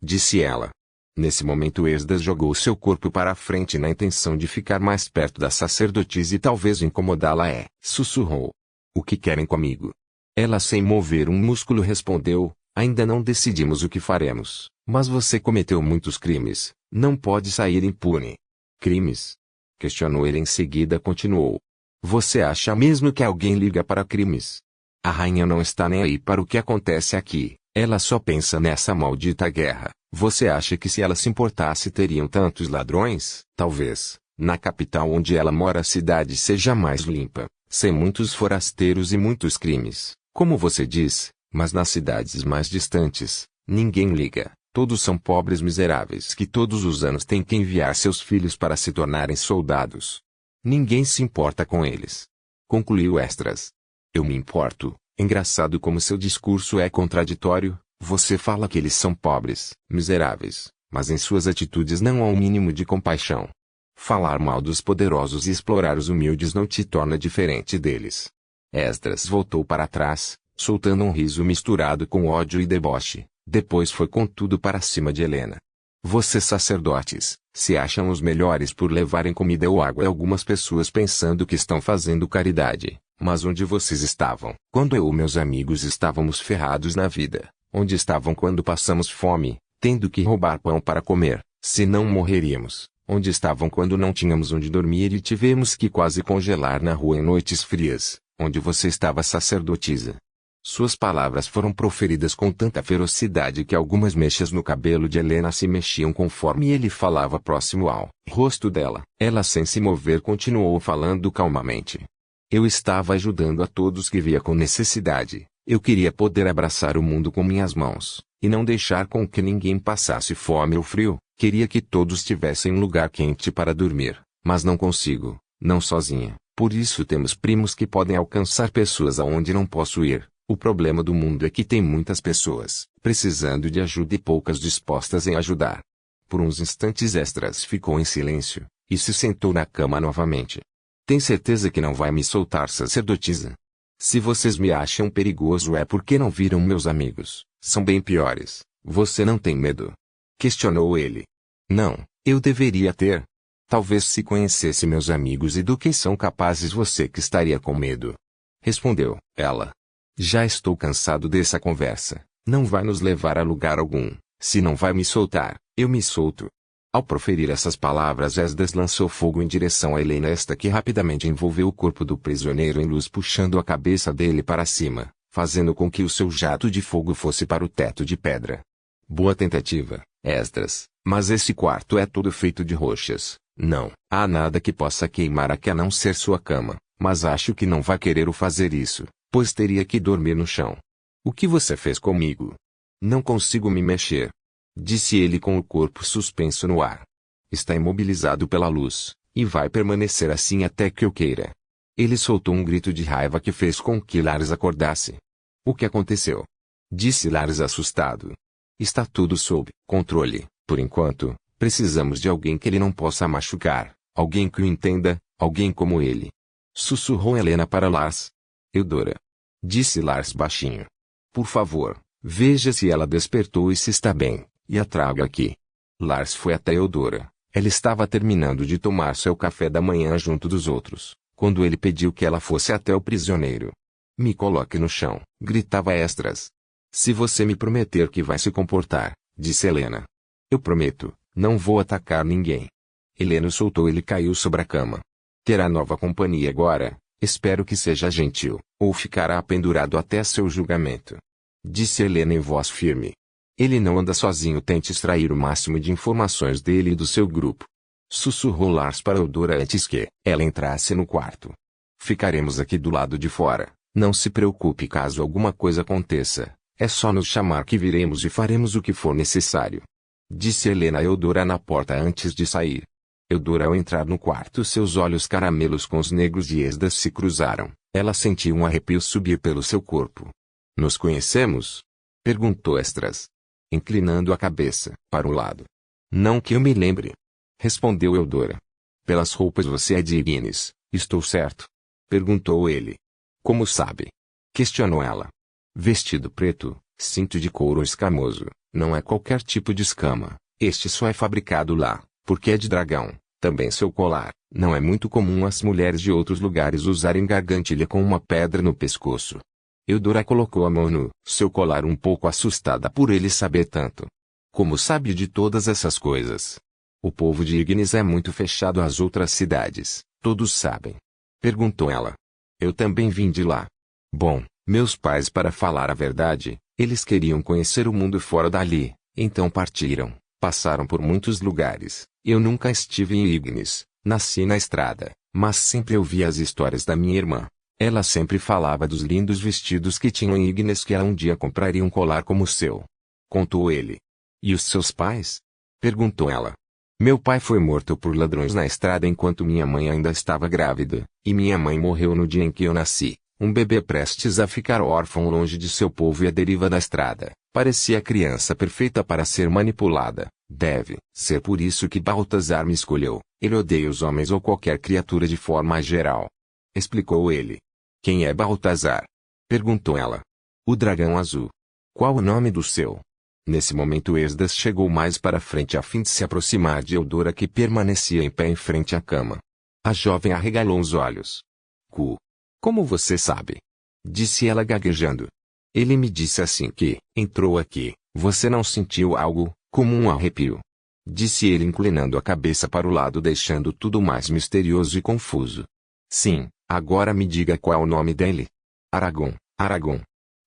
Disse ela. Nesse momento Esdras jogou seu corpo para a frente na intenção de ficar mais perto da sacerdotisa e talvez incomodá-la. Sussurrou. O que querem comigo? Ela sem mover um músculo respondeu, ainda não decidimos o que faremos, mas você cometeu muitos crimes, não pode sair impune. Crimes? Questionou ele em seguida continuou. Você acha mesmo que alguém liga para crimes? A rainha não está nem aí para o que acontece aqui, ela só pensa nessa maldita guerra. Você acha que se ela se importasse teriam tantos ladrões? Talvez, na capital onde ela mora a cidade seja mais limpa, sem muitos forasteiros e muitos crimes, como você diz, mas nas cidades mais distantes, ninguém liga, todos são pobres miseráveis que todos os anos têm que enviar seus filhos para se tornarem soldados. Ninguém se importa com eles. Concluiu Esdras. Eu me importo, engraçado como seu discurso é contraditório. Você fala que eles são pobres, miseráveis, mas em suas atitudes não há um mínimo de compaixão. Falar mal dos poderosos e explorar os humildes não te torna diferente deles. Esdras voltou para trás, soltando um riso misturado com ódio e deboche, depois foi com tudo para cima de Helena. Vocês sacerdotes, se acham os melhores por levarem comida ou água a algumas pessoas pensando que estão fazendo caridade, mas onde vocês estavam? Quando eu e meus amigos estávamos ferrados na vida. Onde estavam quando passamos fome, tendo que roubar pão para comer, se não morreríamos? Onde estavam quando não tínhamos onde dormir e tivemos que quase congelar na rua em noites frias? Onde você estava, sacerdotisa? Suas palavras foram proferidas com tanta ferocidade que algumas mechas no cabelo de Helena se mexiam conforme ele falava próximo ao rosto dela. Ela sem se mover continuou falando calmamente. Eu estava ajudando a todos que via com necessidade. Eu queria poder abraçar o mundo com minhas mãos, e não deixar com que ninguém passasse fome ou frio. Queria que todos tivessem um lugar quente para dormir, mas não consigo, não sozinha. Por isso temos primos que podem alcançar pessoas aonde não posso ir. O problema do mundo é que tem muitas pessoas, precisando de ajuda e poucas dispostas em ajudar. Por uns instantes Esdras ficou em silêncio, e se sentou na cama novamente. Tem certeza que não vai me soltar, sacerdotisa? Se vocês me acham perigoso é porque não viram meus amigos. São bem piores. Você não tem medo? Questionou ele. Não, eu deveria ter. Talvez se conhecesse meus amigos e do que são capazes você que estaria com medo. Respondeu ela. Já estou cansado dessa conversa. Não vai nos levar a lugar algum. Se não vai me soltar, eu me solto. Ao proferir essas palavras Esdras lançou fogo em direção a Helena, esta que rapidamente envolveu o corpo do prisioneiro em luz puxando a cabeça dele para cima, fazendo com que o seu jato de fogo fosse para o teto de pedra. Boa tentativa, Esdras, mas esse quarto é todo feito de rochas. Não há nada que possa queimar aqui a não ser sua cama, mas acho que não vai querer o fazer isso, pois teria que dormir no chão. O que você fez comigo? Não consigo me mexer. Disse ele com o corpo suspenso no ar. Está imobilizado pela luz, e vai permanecer assim até que eu queira. Ele soltou um grito de raiva que fez com que Lars acordasse. O que aconteceu? Disse Lars assustado. Está tudo sob controle, por enquanto. Precisamos de alguém que ele não possa machucar, alguém que o entenda, alguém como ele. Sussurrou Helena para Lars. Eudora. Disse Lars baixinho. Por favor, veja se ela despertou e se está bem. E a traga aqui. Lars foi até Eudora. Ela estava terminando de tomar seu café da manhã junto dos outros, quando ele pediu que ela fosse até o prisioneiro. Me coloque no chão, gritava Esdras. Se você me prometer que vai se comportar, disse Helena. Eu prometo, não vou atacar ninguém. Helena soltou ele e caiu sobre a cama. Terá nova companhia agora, espero que seja gentil, ou ficará pendurado até seu julgamento. Disse Helena em voz firme. Ele não anda sozinho, tente extrair o máximo de informações dele e do seu grupo. Sussurrou Lars para Eudora antes que ela entrasse no quarto. Ficaremos aqui do lado de fora, não se preocupe caso alguma coisa aconteça, é só nos chamar que viremos e faremos o que for necessário. Disse Helena a Eudora na porta antes de sair. Eudora ao entrar no quarto seus olhos caramelos com os negros de Esdras se cruzaram, ela sentiu um arrepio subir pelo seu corpo. Nos conhecemos? Perguntou Esdras, inclinando a cabeça para o lado. Não que eu me lembre. Respondeu Eudora. Pelas roupas você é de Ignis, estou certo? Perguntou ele. Como sabe? Questionou ela. Vestido preto, cinto de couro escamoso, não é qualquer tipo de escama, este só é fabricado lá, porque é de dragão. Também seu colar, não é muito comum as mulheres de outros lugares usarem gargantilha com uma pedra no pescoço. Eudora colocou a mão no seu colar um pouco assustada por ele saber tanto. Como sabe de todas essas coisas? O povo de Ignis é muito fechado às outras cidades, todos sabem. Perguntou ela. Eu também vim de lá. Bom, meus pais, para falar a verdade, eles queriam conhecer o mundo fora dali, então partiram, passaram por muitos lugares. Eu nunca estive em Ignis, nasci na estrada, mas sempre ouvi as histórias da minha irmã. Ela sempre falava dos lindos vestidos que tinham em Ignis que ela um dia compraria um colar como o seu. Contou ele. E os seus pais? Perguntou ela. Meu pai foi morto por ladrões na estrada enquanto minha mãe ainda estava grávida, e minha mãe morreu no dia em que eu nasci, um bebê prestes a ficar órfão longe de seu povo e à deriva da estrada. Parecia a criança perfeita para ser manipulada. Deve ser por isso que Baltazar me escolheu. Ele odeia os homens ou qualquer criatura de forma geral. Explicou ele. Quem é Baltazar? Perguntou ela. O dragão azul. Qual o nome do seu? Nesse momento Esdras chegou mais para frente a fim de se aproximar de Eudora que permanecia em pé em frente à cama. A jovem arregalou os olhos. Como você sabe? Disse ela gaguejando. Ele me disse assim que entrou aqui. Você não sentiu algo, como um arrepio? Disse ele inclinando a cabeça para o lado deixando tudo mais misterioso e confuso. Sim, agora me diga qual é o nome dele. Aragorn.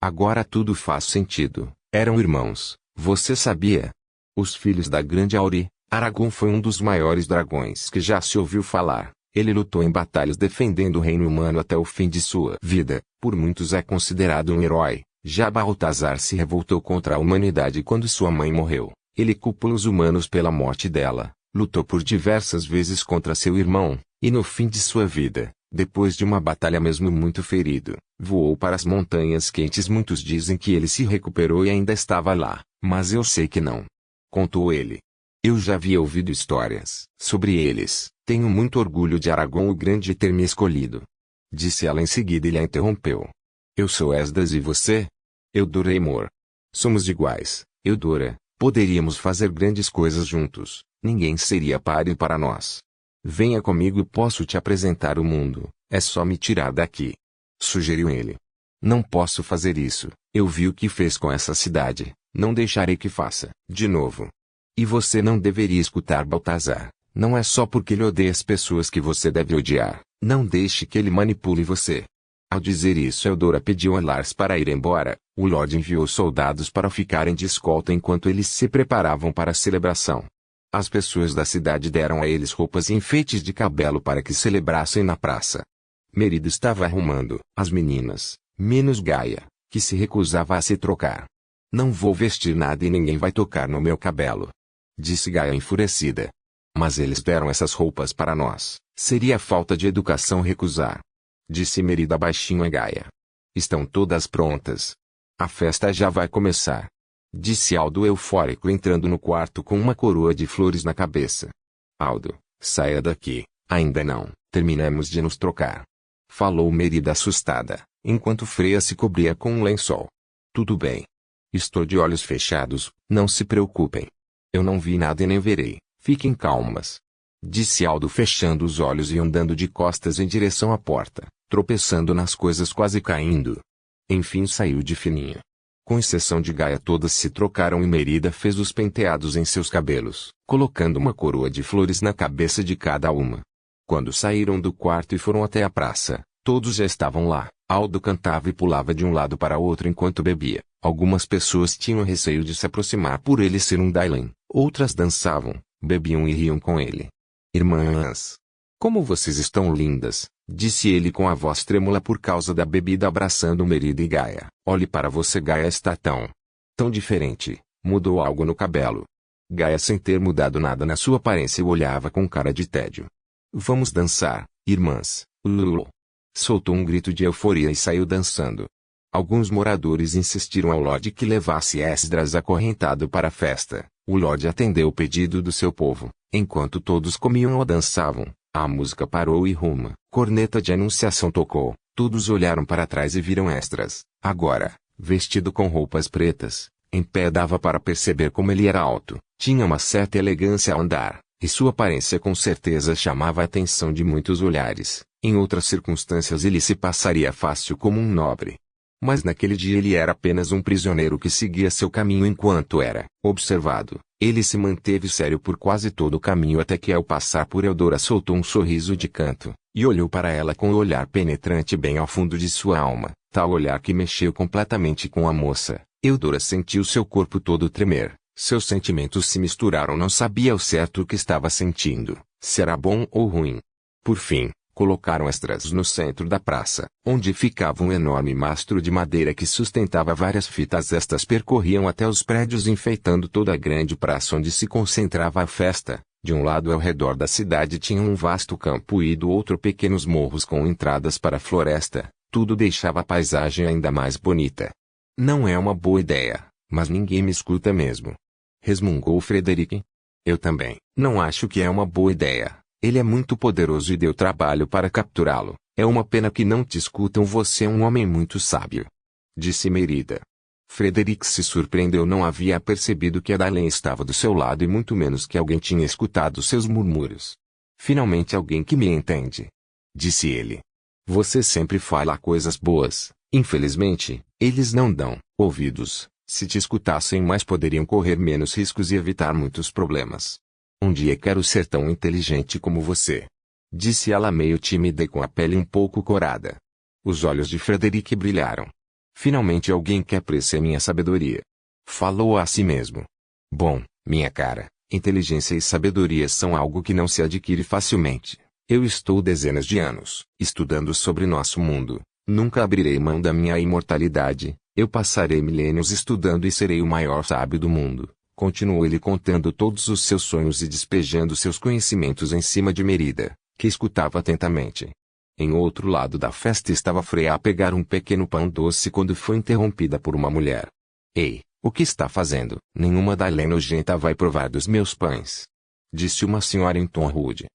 Agora tudo faz sentido. Eram irmãos, você sabia? Os filhos da grande Auri. Aragorn foi um dos maiores dragões que já se ouviu falar. Ele lutou em batalhas defendendo o reino humano até o fim de sua vida. Por muitos é considerado um herói. Já Baltazar se revoltou contra a humanidade quando sua mãe morreu. Ele culpou os humanos pela morte dela, lutou por diversas vezes contra seu irmão, e no fim de sua vida, depois de uma batalha mesmo muito ferido, voou para as montanhas quentes. Muitos dizem que ele se recuperou e ainda estava lá, mas eu sei que não. Contou ele. Eu já havia ouvido histórias sobre eles. Tenho muito orgulho de Aragorn o Grande ter me escolhido. Disse ela em seguida e lhe interrompeu. Eu sou Esdras e você? Eudora Eymor. Somos iguais, Eudora. Poderíamos fazer grandes coisas juntos. Ninguém seria páreo para nós. Venha comigo e posso te apresentar o mundo. É só me tirar daqui. Sugeriu ele. Não posso fazer isso. Eu vi o que fez com essa cidade. Não deixarei que faça, de novo. E você não deveria escutar Baltazar. Não é só porque ele odeia as pessoas que você deve odiar. Não deixe que ele manipule você. Ao dizer isso Eudora pediu a Lars para ir embora. O Lorde enviou soldados para ficarem de escolta enquanto eles se preparavam para a celebração. As pessoas da cidade deram a eles roupas e enfeites de cabelo para que celebrassem na praça. Merida estava arrumando as meninas, menos Gaia, que se recusava a se trocar. Não vou vestir nada e ninguém vai tocar no meu cabelo. Disse Gaia enfurecida. Mas eles deram essas roupas para nós. Seria falta de educação recusar. Disse Merida baixinho a Gaia. Estão todas prontas. A festa já vai começar. Disse Aldo eufórico entrando no quarto com uma coroa de flores na cabeça. Aldo, saia daqui. Ainda não, terminamos de nos trocar. Falou Merida assustada, enquanto Freya se cobria com um lençol. Tudo bem. Estou de olhos fechados, não se preocupem. Eu não vi nada e nem verei, fiquem calmas. Disse Aldo fechando os olhos e andando de costas em direção à porta, tropeçando nas coisas quase caindo. Enfim saiu de fininho. Com exceção de Gaia todas se trocaram e Merida fez os penteados em seus cabelos, colocando uma coroa de flores na cabeça de cada uma. Quando saíram do quarto e foram até a praça, todos já estavam lá. Aldo cantava e pulava de um lado para outro enquanto bebia. Algumas pessoas tinham receio de se aproximar por ele ser um Dylan. Outras dançavam, bebiam e riam com ele. Irmãs! Como vocês estão lindas, disse ele com a voz trêmula por causa da bebida, abraçando Merida e Gaia. Olhe para você, Gaia está tão diferente. Mudou algo no cabelo. Gaia, sem ter mudado nada na sua aparência, o olhava com cara de tédio. Vamos dançar, irmãs. Lulu. Soltou um grito de euforia e saiu dançando. Alguns moradores insistiram ao Lorde que levasse Esdras acorrentado para a festa. O Lorde atendeu o pedido do seu povo. Enquanto todos comiam ou dançavam, a música parou e uma corneta de anunciação tocou. Todos olharam para trás e viram Esdras. Agora, vestido com roupas pretas, em pé dava para perceber como ele era alto. Tinha uma certa elegância ao andar, e sua aparência com certeza chamava a atenção de muitos olhares. Em outras circunstâncias ele se passaria fácil como um nobre. Mas naquele dia ele era apenas um prisioneiro que seguia seu caminho enquanto era observado. Ele se manteve sério por quase todo o caminho até que, ao passar por Eudora, soltou um sorriso de canto, e olhou para ela com o olhar penetrante bem ao fundo de sua alma, tal olhar que mexeu completamente com a moça. Eudora sentiu seu corpo todo tremer. Seus sentimentos se misturaram, não sabia ao certo o que estava sentindo, se era bom ou ruim. Por fim, colocaram Esdras no centro da praça, onde ficava um enorme mastro de madeira que sustentava várias fitas. Estas percorriam até os prédios, enfeitando toda a grande praça onde se concentrava a festa. De um lado, ao redor da cidade, tinha um vasto campo e do outro pequenos morros com entradas para a floresta. Tudo deixava a paisagem ainda mais bonita. Não é uma boa ideia, mas ninguém me escuta mesmo. Resmungou Frederic. Eu também não acho que é uma boa ideia. Ele é muito poderoso e deu trabalho para capturá-lo. É uma pena que não te escutam. Você é um homem muito sábio, disse Merida. Frederic se surpreendeu. Não havia percebido que Adalém estava do seu lado e muito menos que alguém tinha escutado seus murmúrios. Finalmente alguém que me entende, disse ele. Você sempre fala coisas boas. Infelizmente, eles não dão ouvidos. Se te escutassem mais, poderiam correr menos riscos e evitar muitos problemas. Um dia quero ser tão inteligente como você, disse ela meio tímida e com a pele um pouco corada. Os olhos de Frederic brilharam. Finalmente alguém que aprecia minha sabedoria. Falou a si mesmo. Bom, minha cara, inteligência e sabedoria são algo que não se adquire facilmente. Eu estou dezenas de anos estudando sobre nosso mundo. Nunca abrirei mão da minha imortalidade. Eu passarei milênios estudando e serei o maior sábio do mundo. Continuou ele, contando todos os seus sonhos e despejando seus conhecimentos em cima de Merida, que escutava atentamente. Em outro lado da festa estava Freya a pegar um pequeno pão doce quando foi interrompida por uma mulher. Ei, o que está fazendo? Nenhuma Dalém nojenta vai provar dos meus pães, disse uma senhora em tom rude.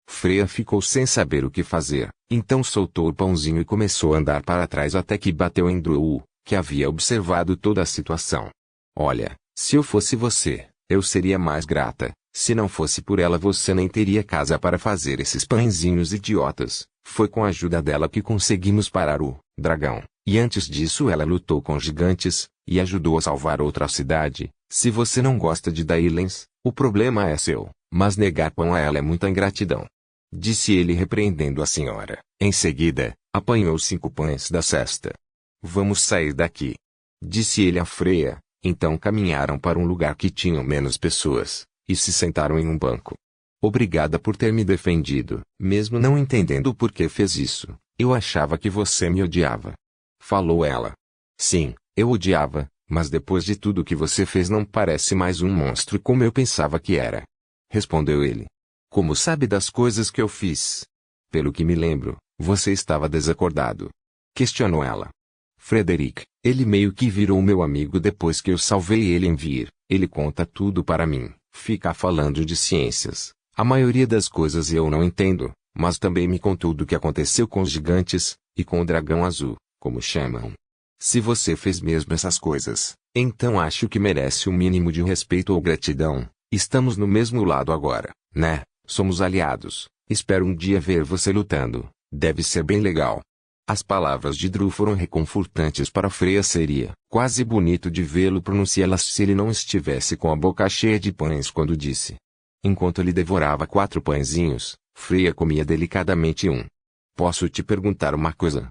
Freya ficou sem saber o que fazer, então soltou o pãozinho e começou a andar para trás até que bateu em Dru, que havia observado toda a situação. Olha, se eu fosse você, eu seria mais grata. Se não fosse por ela, você nem teria casa para fazer esses pãezinhos idiotas. Foi com a ajuda dela que conseguimos parar o dragão, e antes disso ela lutou com gigantes, e ajudou a salvar outra cidade. Se você não gosta de Dailens, o problema é seu, mas negar pão a ela é muita ingratidão, disse ele, repreendendo a senhora. Em seguida, apanhou 5 pães da cesta. Vamos sair daqui, disse ele a Freya. Então caminharam para um lugar que tinha menos pessoas, e se sentaram em um banco. Obrigada por ter me defendido. Mesmo não entendendo por que fez isso, eu achava que você me odiava, falou ela. Sim, eu odiava, mas depois de tudo que você fez não parece mais um monstro como eu pensava que era, respondeu ele. Como sabe das coisas que eu fiz? Pelo que me lembro, você estava desacordado, questionou ela. Frederic, ele meio que virou meu amigo depois que eu salvei ele em Vir. Ele conta tudo para mim, fica falando de ciências. A maioria das coisas eu não entendo, mas também me contou do que aconteceu com os gigantes, e com o dragão azul, como chamam. Se você fez mesmo essas coisas, então acho que merece um mínimo de respeito ou gratidão. Estamos no mesmo lado agora, né? Somos aliados. Espero um dia ver você lutando. Deve ser bem legal. As palavras de Dru foram reconfortantes para Freya. Seria quase bonito de vê-lo pronunciá-las se ele não estivesse com a boca cheia de pães quando disse. Enquanto ele devorava 4 pãezinhos, Freya comia delicadamente um. Posso te perguntar uma coisa?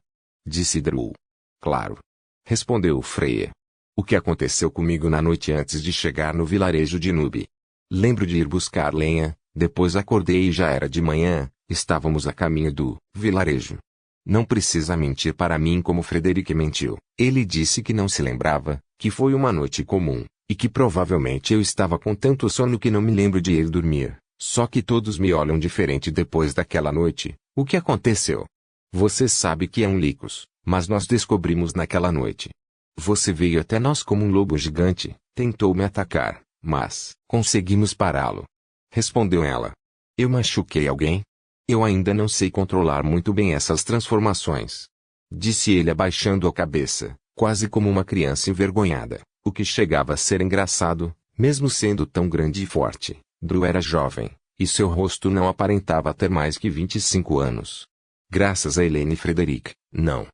Disse Drew. Claro. Respondeu Freya. O que aconteceu comigo na noite antes de chegar no vilarejo de Nub? Lembro de ir buscar lenha, depois acordei e já era de manhã, estávamos a caminho do vilarejo. Não precisa mentir para mim como Frederick mentiu. Ele disse que não se lembrava, que foi uma noite comum, e que provavelmente eu estava com tanto sono que não me lembro de ir dormir. Só que todos me olham diferente depois daquela noite. O que aconteceu? Você sabe que é um Licos, mas nós descobrimos naquela noite. Você veio até nós como um lobo gigante, tentou me atacar, mas conseguimos pará-lo. Respondeu ela. Eu machuquei alguém? Eu ainda não sei controlar muito bem essas transformações. Disse ele abaixando a cabeça, quase como uma criança envergonhada, o que chegava a ser engraçado, mesmo sendo tão grande e forte. Drew era jovem, e seu rosto não aparentava ter mais que 25 anos. Graças a Helene e Frederick, não.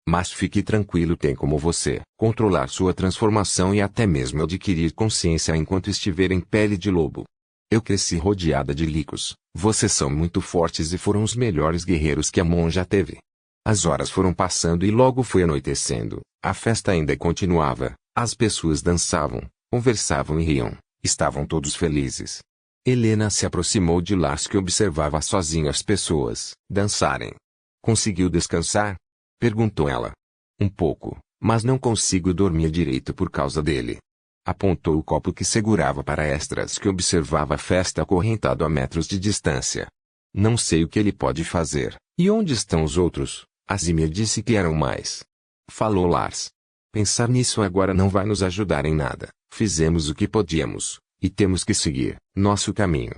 Mas fique tranquilo, tem como você controlar sua transformação e até mesmo adquirir consciência enquanto estiver em pele de lobo. Eu cresci rodeada de Licos. Vocês são muito fortes e foram os melhores guerreiros que Amon já teve. As horas foram passando e logo foi anoitecendo. A festa ainda continuava. As pessoas dançavam, conversavam e riam. Estavam todos felizes. Helena se aproximou de Lars, que observava sozinho as pessoas dançarem. Conseguiu descansar? Perguntou ela. Um pouco, mas não consigo dormir direito por causa dele. Apontou o copo que segurava para Estras, que observava a festa acorrentado a metros de distância. Não sei o que ele pode fazer. E onde estão os outros? Azimir disse que eram mais. Falou Lars. Pensar nisso agora não vai nos ajudar em nada. Fizemos o que podíamos, e temos que seguir nosso caminho.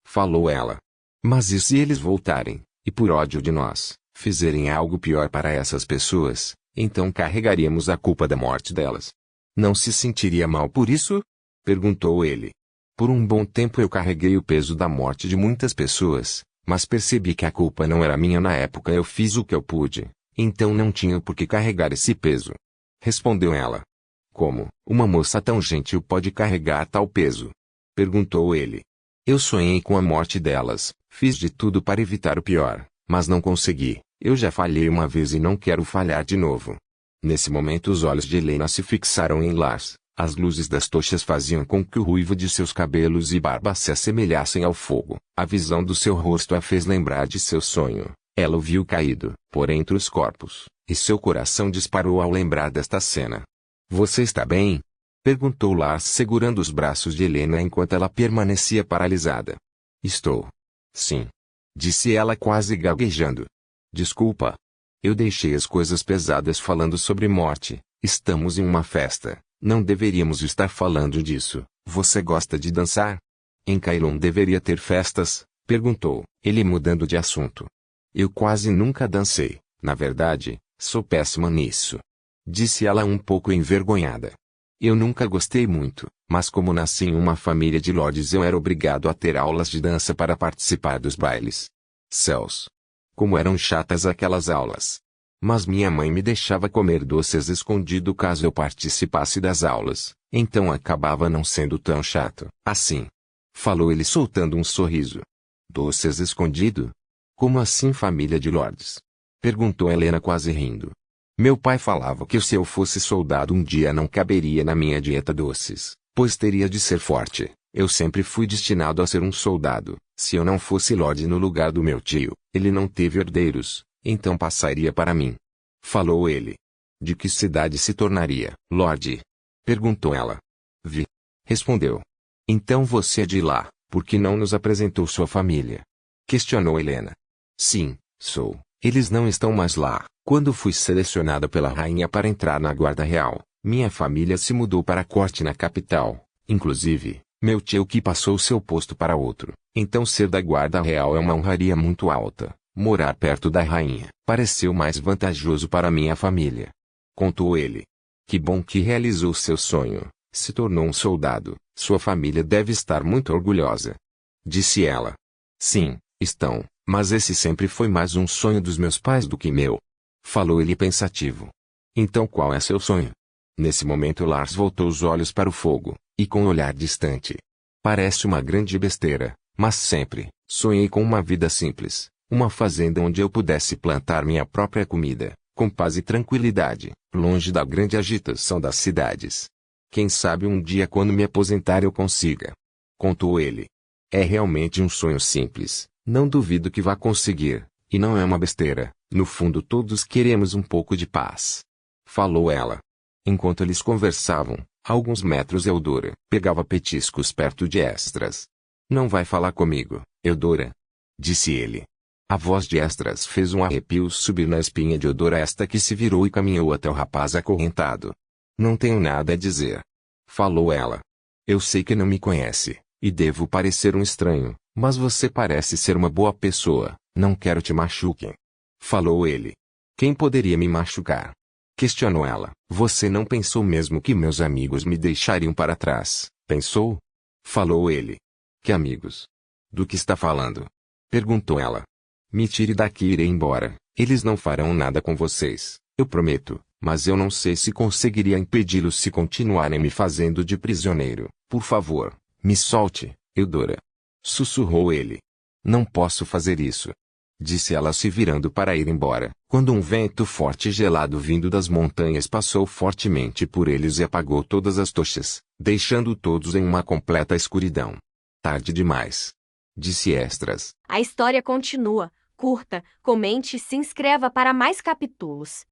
Falou ela. Mas e se eles voltarem, e por ódio de nós, fizerem algo pior para essas pessoas, então carregaríamos a culpa da morte delas. Não se sentiria mal por isso? Perguntou ele. Por um bom tempo eu carreguei o peso da morte de muitas pessoas, mas percebi que a culpa não era minha na época. Eu fiz o que eu pude, então não tinha por que carregar esse peso. Respondeu ela. Como uma moça tão gentil pode carregar tal peso? Perguntou ele. Eu sonhei com a morte delas, fiz de tudo para evitar o pior, mas não consegui. Eu já falhei uma vez e não quero falhar de novo. Nesse momento os olhos de Helena se fixaram em Lars. As luzes das tochas faziam com que o ruivo de seus cabelos e barba se assemelhassem ao fogo. A visão do seu rosto a fez lembrar de seu sonho. Ela o viu caído, por entre os corpos, e seu coração disparou ao lembrar desta cena. Você está bem? Perguntou Lars segurando os braços de Helena enquanto ela permanecia paralisada. Estou. Sim. Disse ela quase gaguejando. Desculpa. Eu deixei as coisas pesadas falando sobre morte. Estamos em uma festa. Não deveríamos estar falando disso. Você gosta de dançar? Em Cailon deveria ter festas? Perguntou, ele mudando de assunto. Eu quase nunca dancei. Na verdade, sou péssima nisso. Disse ela um pouco envergonhada. Eu nunca gostei muito, mas como nasci em uma família de lords eu era obrigado a ter aulas de dança para participar dos bailes. Céus! Como eram chatas aquelas aulas. Mas minha mãe me deixava comer doces escondido caso eu participasse das aulas, então acabava não sendo tão chato assim. Falou ele soltando um sorriso. Doces escondido? Como assim, família de lords? Perguntou Helena quase rindo. Meu pai falava que se eu fosse soldado um dia não caberia na minha dieta doces, pois teria de ser forte. Eu sempre fui destinado a ser um soldado. Se eu não fosse lorde no lugar do meu tio, ele não teve herdeiros, então passaria para mim. Falou ele. De que cidade se tornaria lorde? Perguntou ela. Vi. Respondeu. Então você é de lá, por que não nos apresentou sua família? Questionou Helena. Sim, sou. Eles não estão mais lá. Quando fui selecionada pela rainha para entrar na guarda real, minha família se mudou para a corte na capital. Inclusive, meu tio que passou seu posto para outro. Então ser da guarda real é uma honraria muito alta. Morar perto da rainha pareceu mais vantajoso para minha família. Contou ele. Que bom que realizou seu sonho. Se tornou um soldado. Sua família deve estar muito orgulhosa. Disse ela. Sim, estão, mas esse sempre foi mais um sonho dos meus pais do que meu. Falou ele pensativo. Então qual é seu sonho? Nesse momento Lars voltou os olhos para o fogo, e com um olhar distante. Parece uma grande besteira, Mas sempre sonhei com uma vida simples, uma fazenda onde eu pudesse plantar minha própria comida, com paz e tranquilidade, longe da grande agitação das cidades. Quem sabe um dia quando me aposentar eu consiga. Contou ele. É realmente um sonho simples, não duvido que vá conseguir, e não é uma besteira, no fundo todos queremos um pouco de paz. Falou ela. Enquanto eles conversavam, a alguns metros Eudora pegava petiscos perto de Esdras. Não vai falar comigo, Eudora? Disse ele. A voz de Esdras fez um arrepio subir na espinha de Eudora, esta que se virou e caminhou até o rapaz acorrentado. Não tenho nada a dizer. Falou ela. Eu sei que não me conhece, e devo parecer um estranho, mas você parece ser uma boa pessoa, não quero te machuquem. Falou ele. Quem poderia me machucar? Questionou ela. Você não pensou mesmo que meus amigos me deixariam para trás, pensou? Falou ele. Que amigos? Do que está falando? Perguntou ela. Me tire daqui e irei embora, eles não farão nada com vocês, eu prometo, mas eu não sei se conseguiria impedi-los se continuarem me fazendo de prisioneiro. Por favor, me solte, Eudora. Sussurrou ele. Não posso fazer isso. Disse ela se virando para ir embora, quando um vento forte e gelado vindo das montanhas passou fortemente por eles e apagou todas as tochas, deixando todos em uma completa escuridão. Tarde demais. Disse Esdras. A história continua. Curta, comente e se inscreva para mais capítulos.